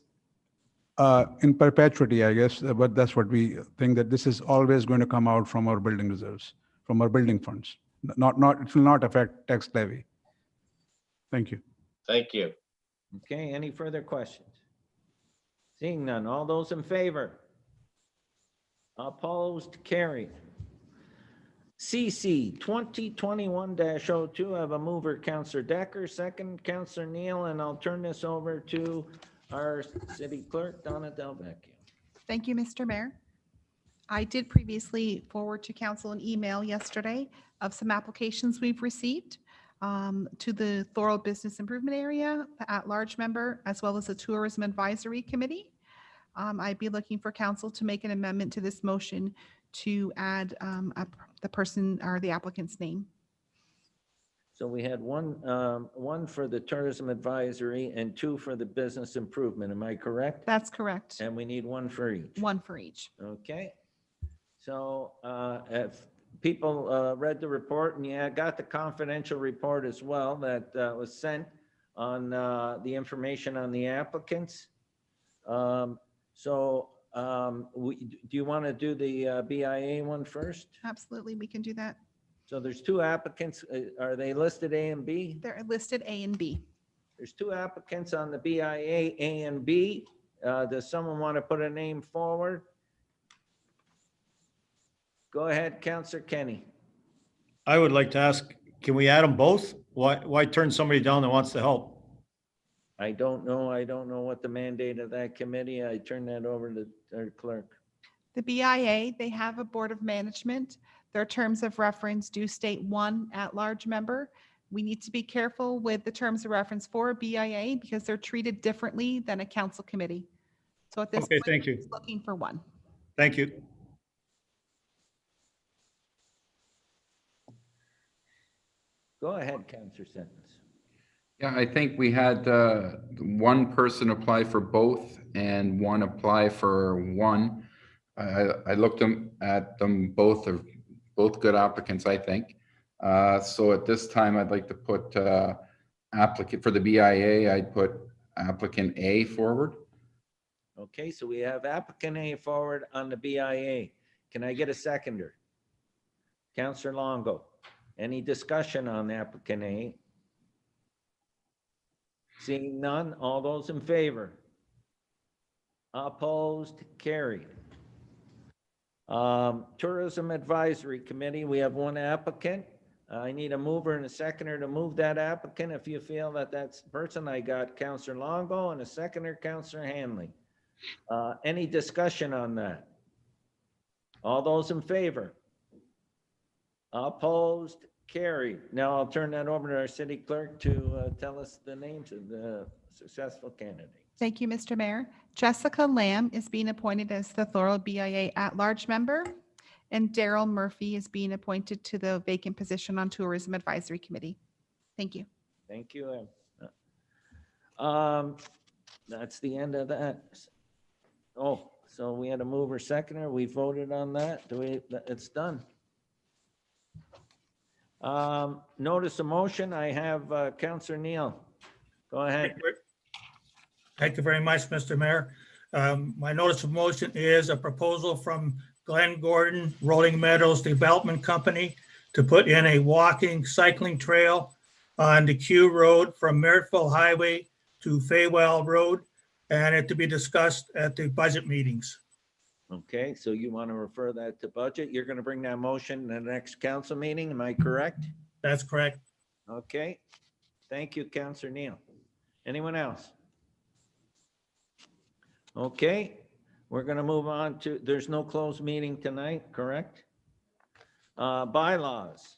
in perpetuity, I guess, but that's what we think, that this is always going to come out from our building reserves, from our building funds. It will not affect tax levy. Thank you. Thank you. Okay, any further questions? Seeing none. All those in favor? Opposed? Carried. CC 2021-02. I have a mover, Councillor Decker, second, Councillor Neal, and I'll turn this over to our city clerk, Donna Delvecchio. Thank you, Mr. Mayor. I did previously forward to council an email yesterday of some applications we've received to the Thorold Business Improvement Area at-large member, as well as the Tourism Advisory Committee. I'd be looking for council to make an amendment to this motion to add the person or the applicant's name. So we had one for the Tourism Advisory and two for the Business Improvement. Am I correct? That's correct. And we need one for each. One for each. Okay. So if people read the report, and yeah, got the confidential report as well that was sent on the information on the applicants. Do you want to do the BIA one first? Absolutely, we can do that. So there's two applicants. Are they listed A and B? They're listed A and B. There's two applicants on the BIA, A and B. Does someone want to put a name forward? Go ahead, Councillor Kenny. I would like to ask, can we add them both? Why turn somebody down that wants to help? I don't know. I don't know what the mandate of that committee. I turn that over to our clerk. The BIA, they have a board of management. Their terms of reference do state one at-large member. We need to be careful with the terms of reference for a BIA because they're treated differently than a council committee. So at this point, thank you. we're just looking for one. Thank you. Go ahead, Councillor Sentence. Yeah, I think we had one person apply for both and one apply for one. I looked at them both are both good applicants, I think. So at this time, I'd like to put applicant for the BIA. I'd put applicant A forward. Okay, so we have applicant A forward on the BIA. Can I get a seconder? Councillor Longo. Any discussion on applicant A? Seeing none, all those in favor? Opposed? Carried. Tourism Advisory Committee, we have one applicant. I need a mover and a seconder to move that applicant. If you feel that that's the person, I got Councillor Longo and a seconder, Councillor Hanley. Any discussion on that? All those in favor? Opposed? Carried. Now I'll turn that over to our city clerk to tell us the names of the successful candidates. Thank you, Mr. Mayor. Jessica Lamb is being appointed as the Thorold BIA at-large member, and Daryl Murphy is being appointed to the vacant position on Tourism Advisory Committee. Thank you. Thank you. That's the end of that. Oh, so we had a mover seconder. We voted on that. It's done. Notice of motion. I have Councillor Neal. Go ahead. Thank you very much, Mr. Mayor. My notice of motion is a proposal from Glenn Gordon, Rolling Meadows Development Company, to put in a walking, cycling trail on the Q Road from Merrittville Highway to Faywell Road, and it to be discussed at the budget meetings. Okay, so you want to refer that to budget? You're going to bring that motion in the next council meeting, am I correct? That's correct. Okay, thank you, Councillor Neal. Anyone else? Okay, we're going to move on to, there's no closed meeting tonight, correct? Bylaws.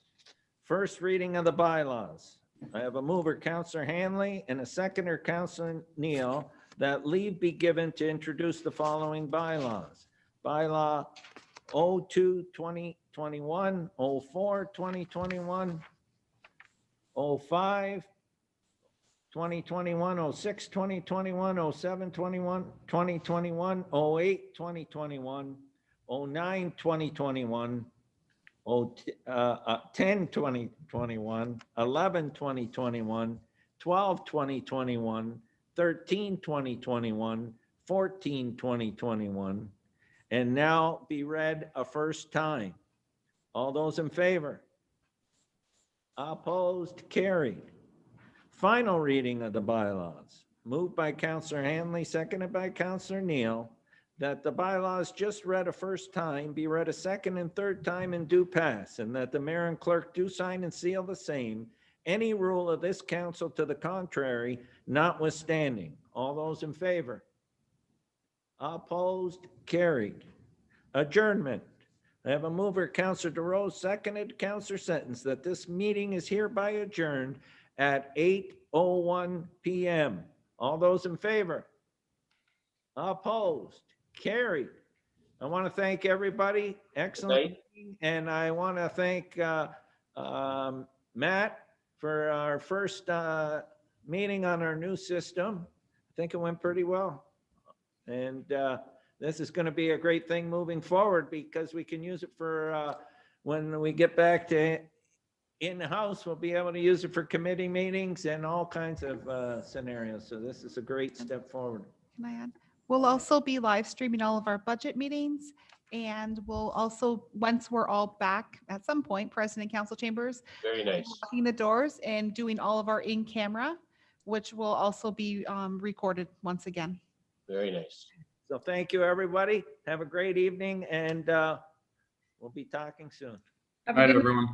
First reading of the bylaws. I have a mover, Councillor Hanley, and a seconder, Councillor Neal, that leave be given to introduce the following bylaws. Bylaw 02-2021, 04-2021, 05, 2021, 06, 2021, 07, 21, 2021, 08, 2021, 09, 2021, 10, 2021, 11, 2021, 12, 2021, 13, 2021, 14, 2021, and now be read a first time. All those in favor? Opposed? Carried. Final reading of the bylaws. Moved by Councillor Hanley, seconded by Councillor Neal, that the bylaws just read a first time be read a second and third time and do pass, and that the mayor and clerk do sign and seal the same, any rule of this council to the contrary notwithstanding. All those in favor? Opposed? Carried. Adjournment. I have a mover, Councillor DeRose, seconded Councillor Sentence, that this meeting is hereby adjourned at 8:01 p.m. All those in favor? Opposed? Carried. I want to thank everybody. Excellent meeting. And I want to thank Matt for our first meeting on our new system. I think it went pretty well. And this is going to be a great thing moving forward because we can use it for when we get back to in-house, we'll be able to use it for committee meetings and all kinds of scenarios. So this is a great step forward. Can I add? We'll also be live streaming all of our budget meetings, and we'll also, once we're all back at some point, President and Council Chambers, Very nice. locking the doors and doing all of our in-camera, which will also be recorded once again. Very nice. So thank you, everybody. Have a great evening, and we'll be talking soon. Good night, everyone.